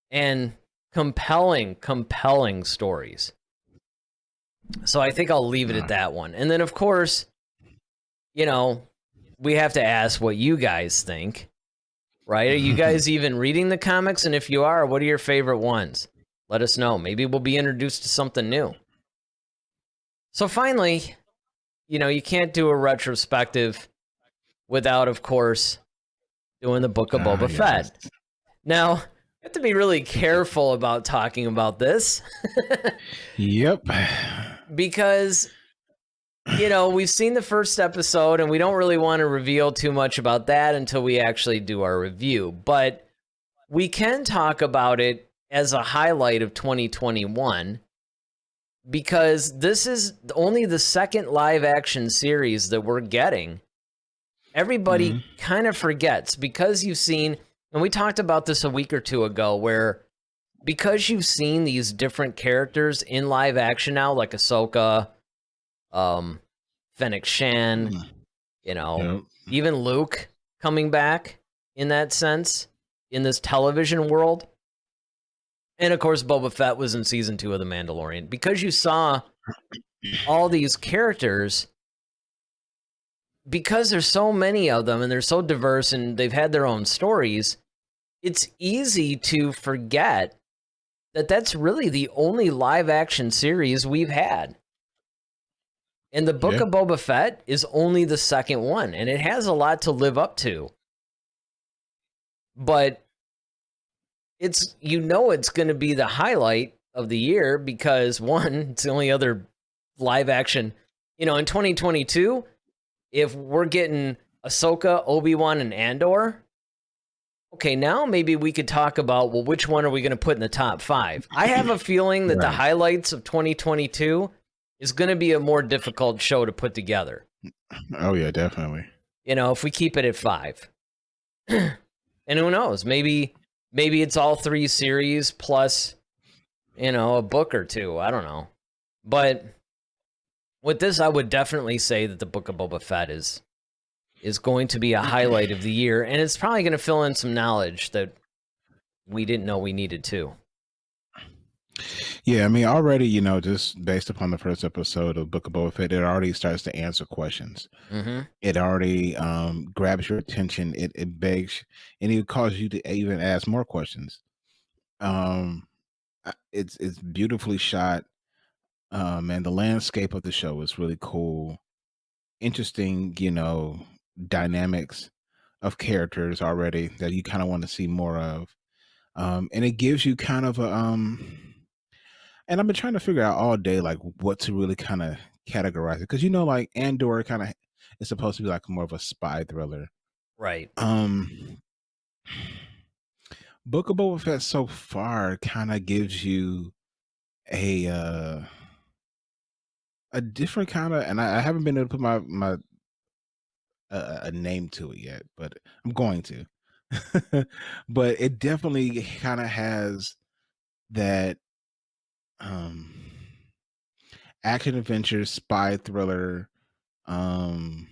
And compelling stories. So I think I'll leave it at that one. And then, of course, we have to ask what you guys think, right? Are you guys even reading the comics? And if you are, what are your favorite ones? Let us know. Maybe we'll be introduced to something new. So finally, you can't do a retrospective without, of course, doing the Book of Boba Fett. Now, you have to be really careful about talking about this. Yep. Because, we've seen the first episode and we don't really want to reveal too much about that until we actually do our review. But we can talk about it as a highlight of 2021 because this is only the second live action series that we're getting. Everybody kind of forgets because you've seen, and we talked about this a week or two ago, where because you've seen these different characters in live action now, like Ahsoka, Fennec Shan, even Luke coming back in that sense, in this television world. And of course, Boba Fett was in season 2 of The Mandalorian. Because you saw all these characters, because there's so many of them and they're so diverse and they've had their own stories, it's easy to forget that that's really the only live action series we've had. And the Book of Boba Fett is only the second one, and it has a lot to live up to. But it's going to be the highlight of the year because, one, it's the only other live action. In 2022, if we're getting Ahsoka, Obi-Wan, and Andor, okay, now maybe we could talk about, well, which one are we going to put in the top 5? I have a feeling that the highlights of 2022 is going to be a more difficult show to put together. Oh, yeah, definitely. If we keep it at 5. And who knows? Maybe it's all 3 series plus, a book or 2. I don't know. But with this, I would definitely say that the Book of Boba Fett is going to be a highlight of the year, and it's probably going to fill in some knowledge that we didn't know we needed to. Yeah, I mean, already, just based upon the first episode of Book of Boba Fett, it already starts to answer questions. It already grabs your attention. It begs, and it causes you to even ask more questions. It's beautifully shot. And the landscape of the show is really cool. Interesting, dynamics of characters already that you kind of want to see more of. And it gives you kind of a and I've been trying to figure out all day like what to really kind of categorize it, because like Andor kind of is supposed to be like more of a spy thriller, right? Book of Boba Fett so far kind of gives you a different kind of, and I haven't been able to put my a name to it yet, but I'm going to. But it definitely kind of has that um action adventure spy thriller kind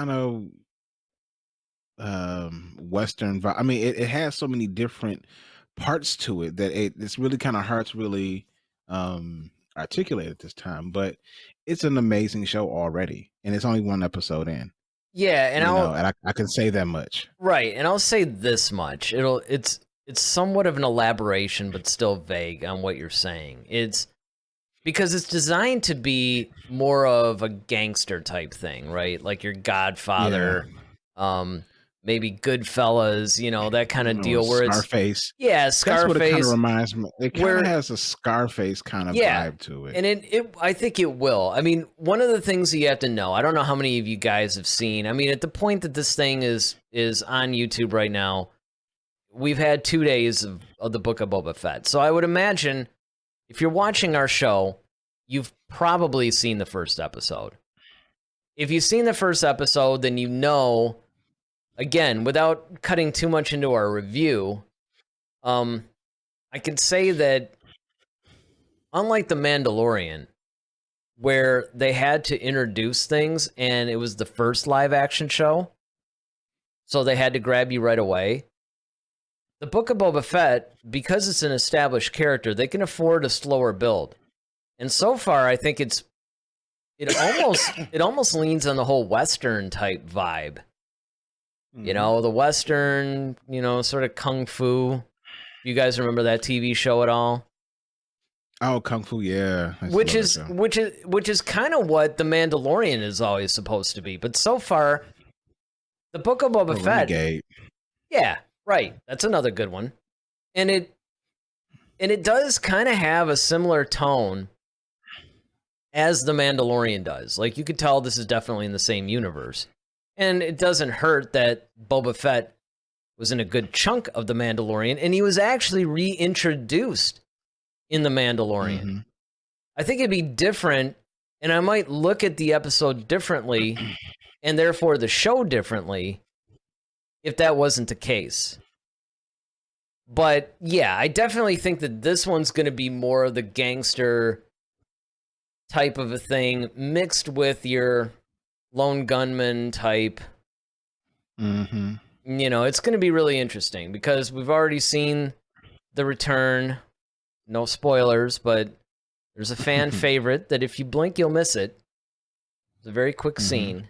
of Western vibe. I mean, it has so many different parts to it that it's really kind of hard to really articulate at this time, but it's an amazing show already, and it's only one episode in. Yeah, and I can say that much. Right, and I'll say this much. It's somewhat of an elaboration, but still vague on what you're saying. It's because it's designed to be more of a gangster type thing, right? Like your Godfather, maybe Goodfellas, that kind of deal where Scarface. Yeah, Scarface. That's what it kind of reminds me. It kind of has a Scarface kind of vibe to it. And I think it will. I mean, one of the things that you have to know, I don't know how many of you guys have seen. I mean, at the point that this thing is on YouTube right now, we've had 2 days of the Book of Boba Fett. So I would imagine if you're watching our show, you've probably seen the first episode. If you've seen the first episode, then you know, again, without cutting too much into our review, I can say that unlike The Mandalorian, where they had to introduce things and it was the first live action show, so they had to grab you right away, the Book of Boba Fett, because it's an established character, they can afford a slower build. And so far, I think it almost leans on the whole Western type vibe. The Western, sort of kung fu. You guys remember that TV show at all? Oh, kung fu, yeah. Which is kind of what The Mandalorian is always supposed to be. But so far, the Book of Boba Fett. Renegade. Yeah, right. That's another good one. And it does kind of have a similar tone as The Mandalorian does. Like, you could tell this is definitely in the same universe. And it doesn't hurt that Boba Fett was in a good chunk of The Mandalorian, and he was actually reintroduced in The Mandalorian. Mm-hmm. I think it'd be different, and I might look at the episode differently, and therefore the show differently, if that wasn't the case. But yeah, I definitely think that this one's going to be more of the gangster type of a thing, mixed with your lone gunman type. Mm-hmm. It's going to be really interesting because we've already seen the return. No spoilers, but there's a fan favorite that if you blink, you'll miss it. It's a very quick scene,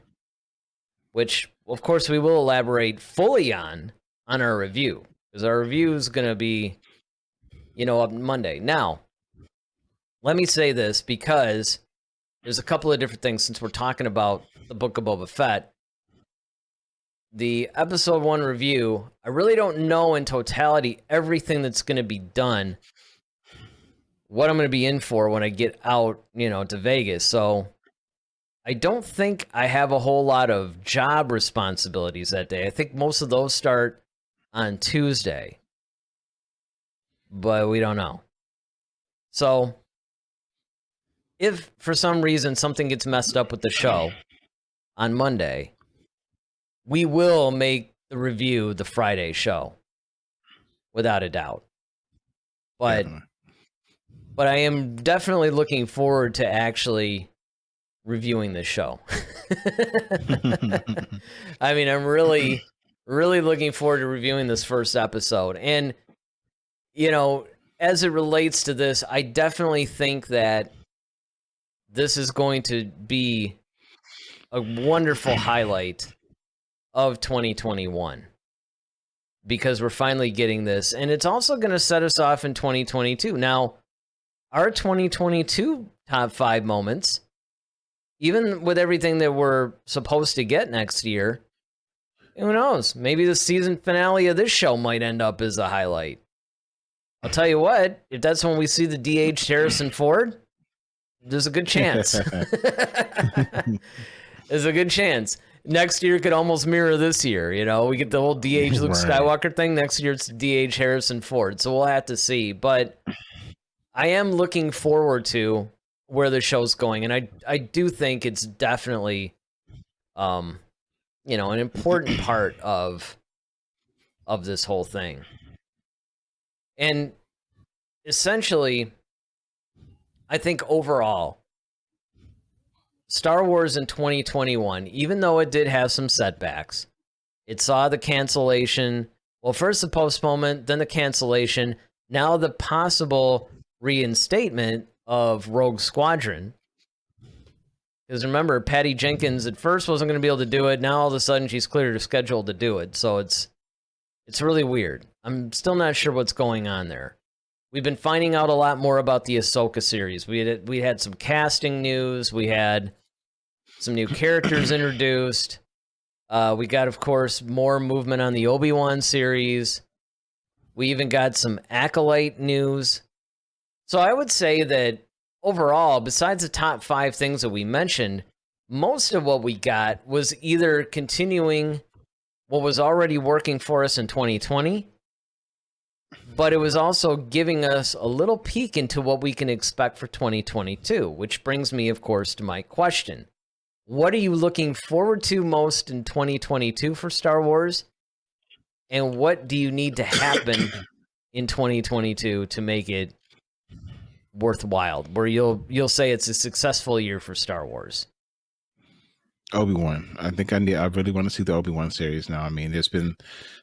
which, of course, we will elaborate fully on our review, because our review is going to be, up Monday. Now, let me say this, because there's a couple of different things since we're talking about the Book of Boba Fett. The episode 1 review, I really don't know in totality everything that's going to be done, what I'm going to be in for when I get out, to Vegas. So I don't think I have a whole lot of job responsibilities that day. I think most of those start on Tuesday, but we don't know. So if for some reason something gets messed up with the show on Monday, we will make the review the Friday show, without a doubt. But I am definitely looking forward to actually reviewing this show. I mean, I'm really, really looking forward to reviewing this first episode. And, as it relates to this, I definitely think that this is going to be a wonderful highlight of 2021, because we're finally getting this, and it's also going to set us off in 2022. Now, our 2022 top 5 moments, even with everything that we're supposed to get next year, who knows? Maybe the season finale of this show might end up as a highlight. I'll tell you what, if that's when we see the DH Harrison Ford, there's a good chance. There's a good chance. Next year could almost mirror this year, We get the whole DH Luke Skywalker thing. Next year it's DH Harrison Ford. So we'll have to see. But I am looking forward to where the show's going, and I do think it's definitely an important part of this whole thing. And essentially, I think overall, Star Wars in 2021, even though it did have some setbacks, it saw the cancellation. Well, first the postponement, then the cancellation, now the possible reinstatement of Rogue Squadron. Because remember, Patty Jenkins at first wasn't going to be able to do it. Now all of a sudden she's cleared her schedule to do it. So it's really weird. I'm still not sure what's going on there. We've been finding out a lot more about the Ahsoka series. We had some casting news. We had some new characters introduced. We got, of course, more movement on the Obi-Wan series. We even got some Acolyte news. So I would say that overall, besides the top 5 things that we mentioned, most of what we got was either continuing what was already working for us in 2020, but it was also giving us a little peek into what we can expect for 2022, which brings me, of course, to my question. What are you looking forward to most in 2022 for Star Wars? And what do you need to happen in 2022 to make it worthwhile, where you'll say it's a successful year for Star Wars? Obi-Wan. I really want to see the Obi-Wan series now. I mean, there's been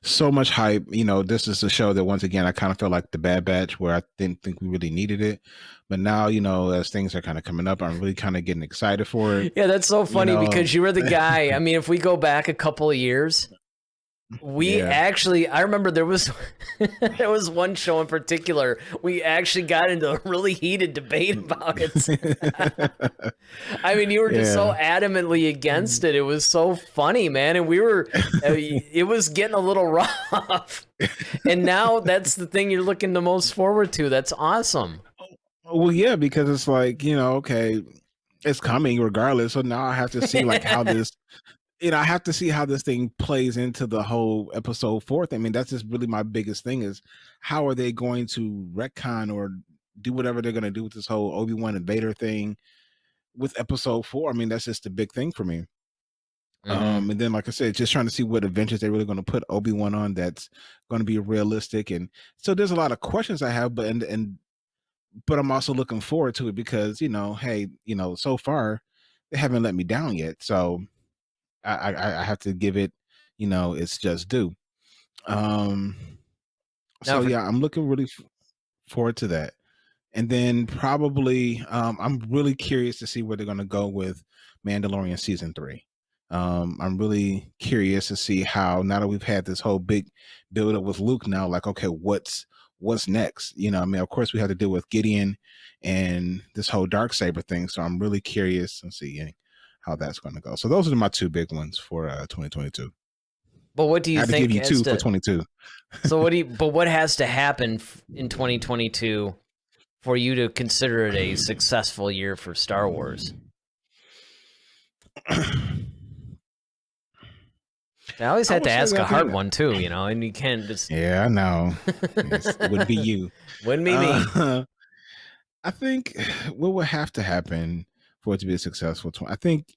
so much hype. This is a show that, once again, I kind of felt like the Bad Batch, where I didn't think we really needed it. But now, as things are kind of coming up, I'm really kind of getting excited for it. Yeah, that's so funny because you were the guy. I mean, if we go back a couple of years, I remember there was one show in particular, we actually got into a really heated debate about it. I mean, you were just so adamantly against it. It was so funny, man. And it was getting a little rough. And now that's the thing you're looking the most forward to. That's awesome. Well, yeah, because it's like, okay, it's coming regardless. So now I have to see how this... I have to see how this thing plays into the whole episode 4. I mean, that's just really my biggest thing, is how are they going to retcon or do whatever they're going to do with this whole Obi-Wan and Vader thing with episode 4. I mean, that's just a big thing for me. And then, like I said, just trying to see what adventures they're really going to put Obi-Wan on that's going to be realistic. And so there's a lot of questions I have, but I'm also looking forward to it because, hey, so far they haven't let me down yet. So I have to give it, it's just due. I'm looking really forward to that. And then probably, I'm really curious to see where they're going to go with Mandalorian season 3. I'm really curious to see how, now that we've had this whole big build up with Luke now, like, okay, what's next? I mean, of course we have to deal with Gideon and this whole Darksaber thing. So I'm really curious and see how that's going to go. So those are my 2 big ones for 2022. But what do you think? Give you 2 for 22. So what has to happen in 2022 for you to consider it a successful year for Star Wars? I always had to ask a hard one too, and you can't just... Yeah, I know. It would be you. Wouldn't be me. I think what would have to happen for it to be a successful I think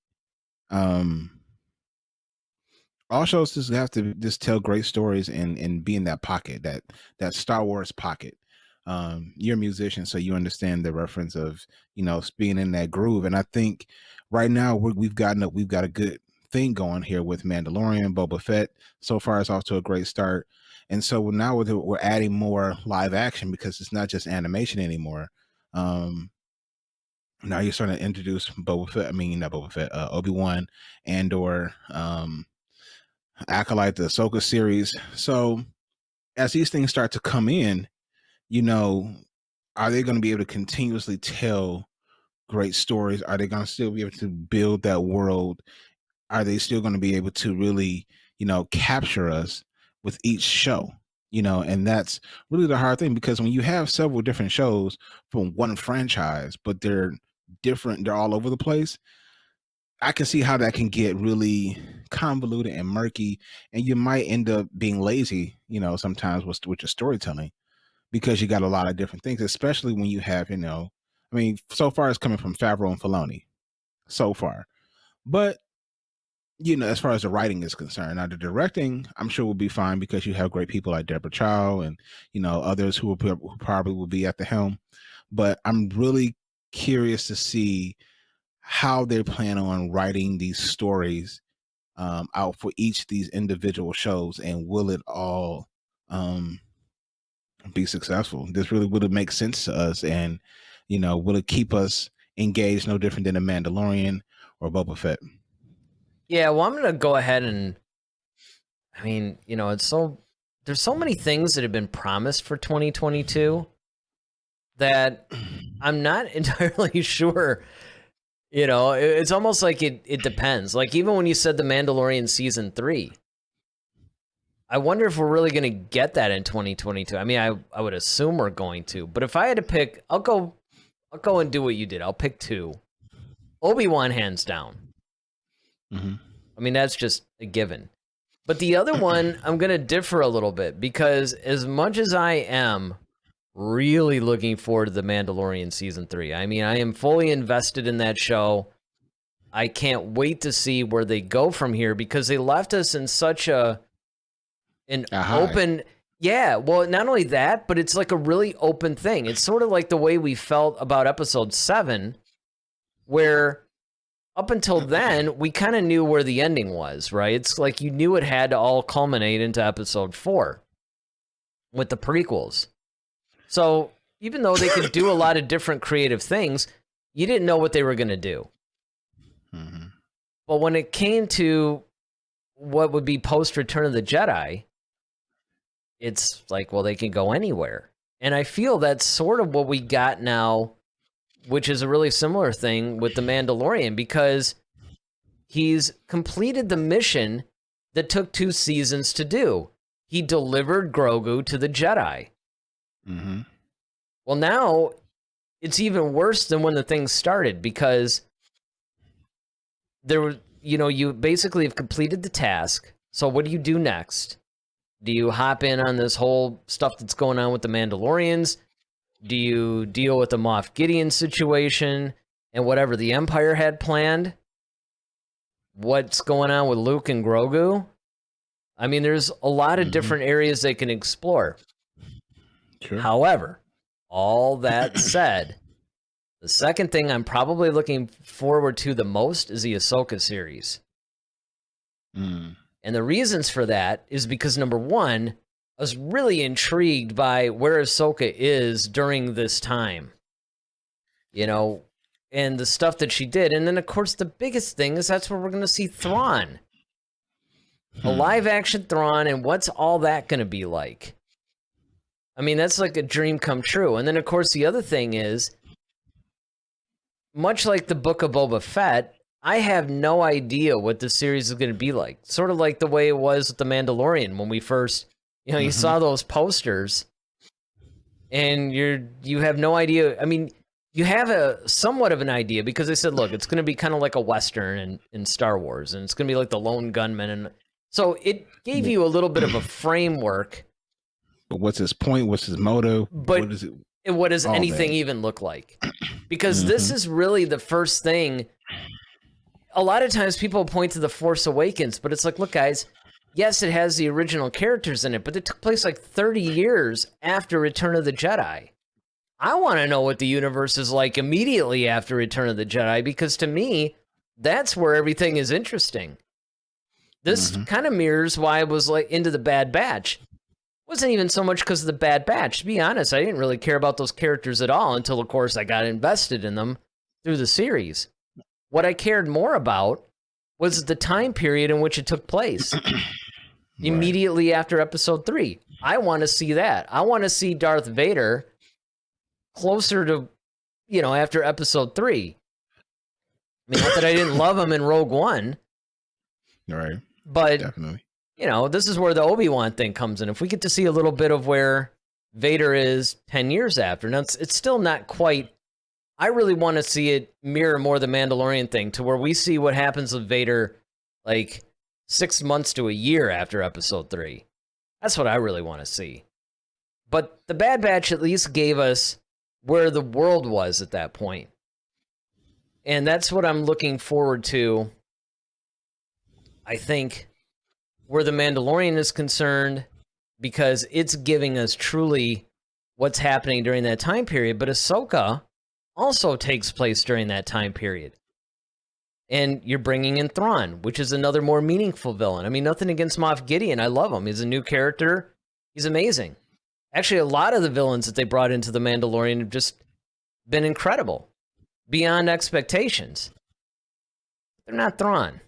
all shows just have to just tell great stories and be in that pocket, that Star Wars pocket. You're a musician, so you understand the reference of being in that groove. And I think right now we've got a good thing going here with Mandalorian, Boba Fett. So far, it's off to a great start. And so now we're adding more live action because it's not just animation anymore. Now you're starting to introduce Obi-Wan and/or Acolyte, the Ahsoka series. So as these things start to come in, are they going to be able to continuously tell great stories? Are they going to still be able to build that world? Are they still going to be able to really, capture us with each show? And that's really the hard thing, because when you have several different shows from one franchise, but they're different, they're all over the place, I can see how that can get really convoluted and murky, and you might end up being lazy, sometimes with your storytelling, because you got a lot of different things, especially when you have, I mean, so far it's coming from Favreau and Filoni, so far. But as far as the writing is concerned, now the directing, I'm sure will be fine because you have great people like Deborah Chow and others who probably will be at the helm. But I'm really curious to see how they plan on writing these stories out for each of these individual shows, and will it all be successful? Will it make sense to us, and will it keep us engaged no different than a Mandalorian or Boba Fett? Yeah, well, I'm gonna go ahead and, I mean, there's so many things that have been promised for 2022 that I'm not entirely sure. It's almost like it depends. Like, even when you said the Mandalorian season 3, I wonder if we're really going to get that in 2022. I mean, I would assume we're going to, but if I had to pick, I'll go and do what you did. I'll pick 2. Obi-Wan, hands down. Mm-hmm. I mean, that's just a given. But the other one, I'm going to differ a little bit, because as much as I am really looking forward to the Mandalorian season 3, I mean, I am fully invested in that show. I can't wait to see where they go from here, because they left us in such an open... Yeah, well, not only that, but it's like a really open thing. It's sort of like the way we felt about episode 7, where up until then, we kind of knew where the ending was, right? It's like you knew it had to all culminate into episode 4 with the prequels. So even though they could do a lot of different creative things, you didn't know what they were going to do. Mm-hmm. But when it came to what would be post Return of the Jedi, it's like, well, they can go anywhere. And I feel that's sort of what we got now, which is a really similar thing with the Mandalorian, because he's completed the mission that took 2 seasons to do. He delivered Grogu to the Jedi. Mm-hmm. Well, now it's even worse than when the thing started, because you basically have completed the task. So what do you do next? Do you hop in on this whole stuff that's going on with the Mandalorians? Do you deal with the Moff Gideon situation and whatever the Empire had planned? What's going on with Luke and Grogu? I mean, there's a lot of different areas they can explore. Sure. However, all that said, the second thing I'm probably looking forward to the most is the Ahsoka series. Mm. And the reasons for that is because, number one, I was really intrigued by where Ahsoka is during this time, and the stuff that she did. And then, of course, the biggest thing is that's where we're going to see Thrawn. A live-action Thrawn, and what's all that going to be like? I mean, that's like a dream come true. And then, of course, the other thing is, much like the Book of Boba Fett, I have no idea what the series is going to be like. Sort of like the way it was with The Mandalorian when we first, you saw those posters, and you have no idea. I mean, you have a somewhat of an idea, because they said, look, it's going to be kind of like a Western in Star Wars, and it's going to be like the lone gunman. And so it gave you a little bit of a framework. But what's his point? What's his motive? But what is it? What does anything even look like? Because this is really the first thing. A lot of times people point to The Force Awakens, but it's like, look, guys, yes, it has the original characters in it, but it took place like 30 years after Return of the Jedi. I want to know what the universe is like immediately after Return of the Jedi, because to me, that's where everything is interesting. This kind of mirrors why I was like into the Bad Batch. Wasn't even so much because of the Bad Batch. To be honest, I didn't really care about those characters at all until, of course, I got invested in them through the series. What I cared more about was the time period in which it took place. Immediately after episode 3. I want to see that. I want to see Darth Vader closer to, after episode 3. I mean, not that I didn't love him in Rogue One. Right. But, definitely. This is where the Obi-Wan thing comes in. If we get to see a little bit of where Vader is 10 years after, now it's still not quite. I really want to see it mirror more the Mandalorian thing, to where we see what happens with Vader like 6 months to a year after episode 3. That's what I really want to see. But the Bad Batch at least gave us where the world was at that point. And that's what I'm looking forward to, I think, where The Mandalorian is concerned, because it's giving us truly what's happening during that time period. But Ahsoka also takes place during that time period. And you're bringing in Thrawn, which is another more meaningful villain. I mean, nothing against Moff Gideon. I love him. He's a new character. He's amazing. Actually, a lot of the villains that they brought into The Mandalorian have just been incredible, beyond expectations. They're not Thrawn.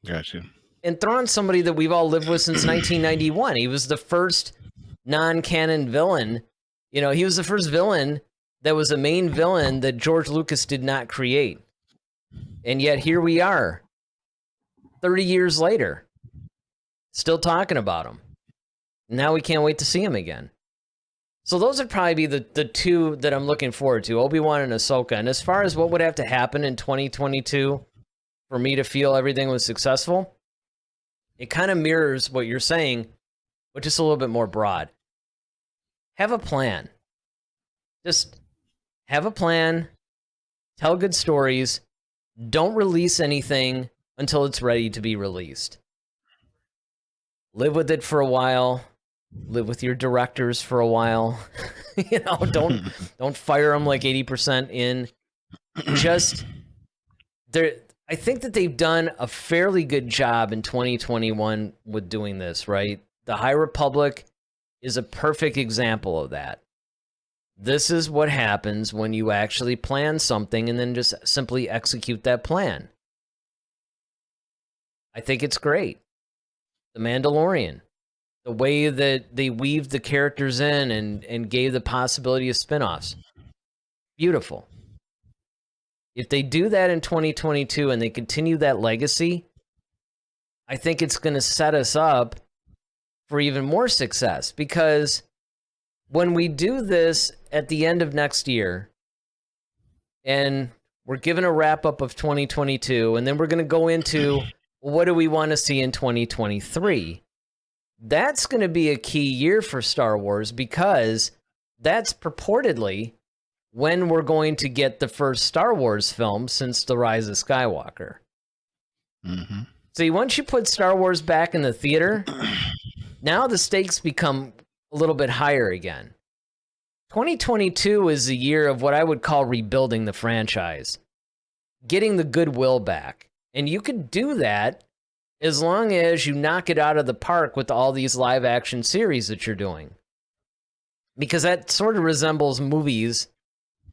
Gotcha. And Thrawn's somebody that we've all lived with since 1991. He was the first non-canon villain. You know, he was the first villain that was a main villain that George Lucas did not create. And yet here we are, 30 years later, still talking about him. Now we can't wait to see him again. So those would probably be the two that I'm looking forward to, Obi-Wan and Ahsoka. And as far as what would have to happen in 2022 for me to feel everything was successful, it kind of mirrors what you're saying, but just a little bit more broad. Have a plan. Just have a plan. Tell good stories. Don't release anything until it's ready to be released. Live with it for a while. Live with your directors for a while. You know, don't fire them like 80% in. Just there. I think that they've done a fairly good job in 2021 with doing this, right? The High Republic is a perfect example of that. This is what happens when you actually plan something and then just simply execute that plan. I think it's great. The Mandalorian, the way that they weaved the characters in and gave the possibility of spinoffs. Beautiful. If they do that in 2022 and they continue that legacy, I think it's going to set us up for even more success, because when we do this at the end of next year and we're given a wrap up of 2022, and then we're going to go into what do we want to see in 2023, that's going to be a key year for Star Wars, because that's purportedly when we're going to get the first Star Wars film since The Rise of Skywalker. Mm-hmm. See, once you put Star Wars back in the theater, now the stakes become a little bit higher again. 2022 is the year of what I would call rebuilding the franchise, getting the goodwill back. And you could do that as long as you knock it out of the park with all these live action series that you're doing. Because that sort of resembles movies,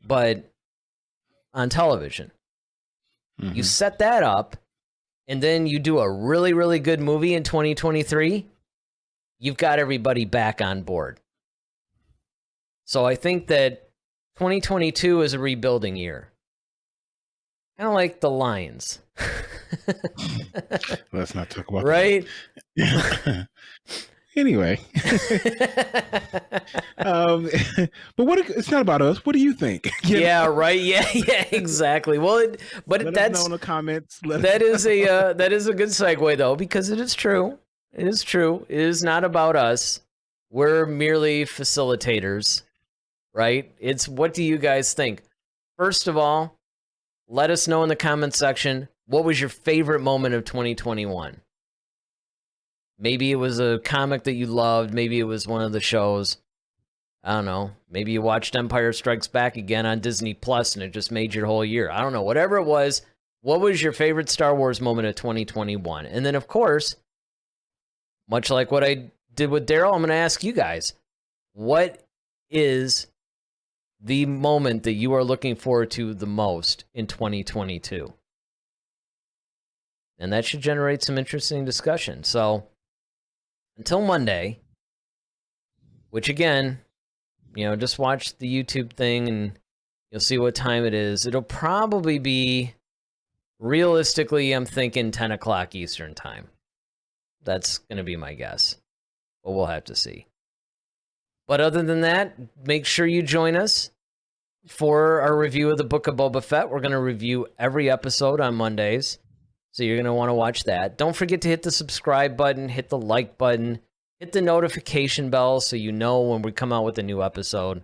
but on television. Mm-hmm. You set that up, and then you do a really, really good movie in 2023, you've got everybody back on board. So I think that 2022 is a rebuilding year. Kind of like the Lions. Let's not talk about right? that. Anyway. But it's not about us. What do you think? Yeah, right. Yeah, exactly. Well, but let that's us know in the comments. That is a good segue though, because it is true. It is true. It is not about us. We're merely facilitators, right? It's what do you guys think? First of all, let us know in the comments section, what was your favorite moment of 2021? Maybe it was a comic that you loved. Maybe it was one of the shows. I don't know. Maybe you watched Empire Strikes Back again on Disney Plus and it just made your whole year. I don't know. Whatever it was, what was your favorite Star Wars moment of 2021? And then, of course, much like what I did with Daryl, I'm going to ask you guys, what is the moment that you are looking forward to the most in 2022? And that should generate some interesting discussion. So, until Monday, which again, just watch the YouTube thing and you'll see what time it is. It'll probably be, realistically, I'm thinking 10 o'clock Eastern time. That's going to be my guess. But we'll have to see. But other than that, make sure you join us for our review of the Book of Boba Fett. We're going to review every episode on Mondays. So you're going to want to watch that. Don't forget to hit the subscribe button, hit the like button, hit the notification bell so you know when we come out with a new episode.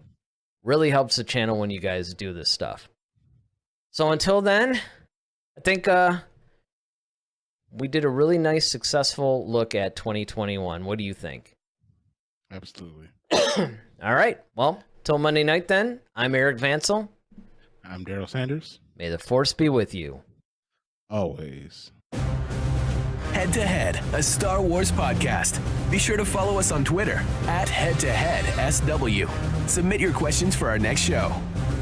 Really helps the channel when you guys do this stuff. So until then, I think we did a really nice, successful look at 2021. What do you think? Absolutely. All right. Well, till Monday night then, I'm Eric Vansel. I'm Daryl Sanders. May the Force be with you. Always. Head to Head, a Star Wars podcast. Be sure to follow us on Twitter at HeadToHeadSW. Submit your questions for our next show.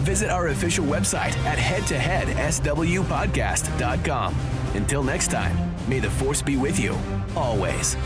Visit our official website at headtoheadswpodcast.com. Until next time, may the Force be with you, always.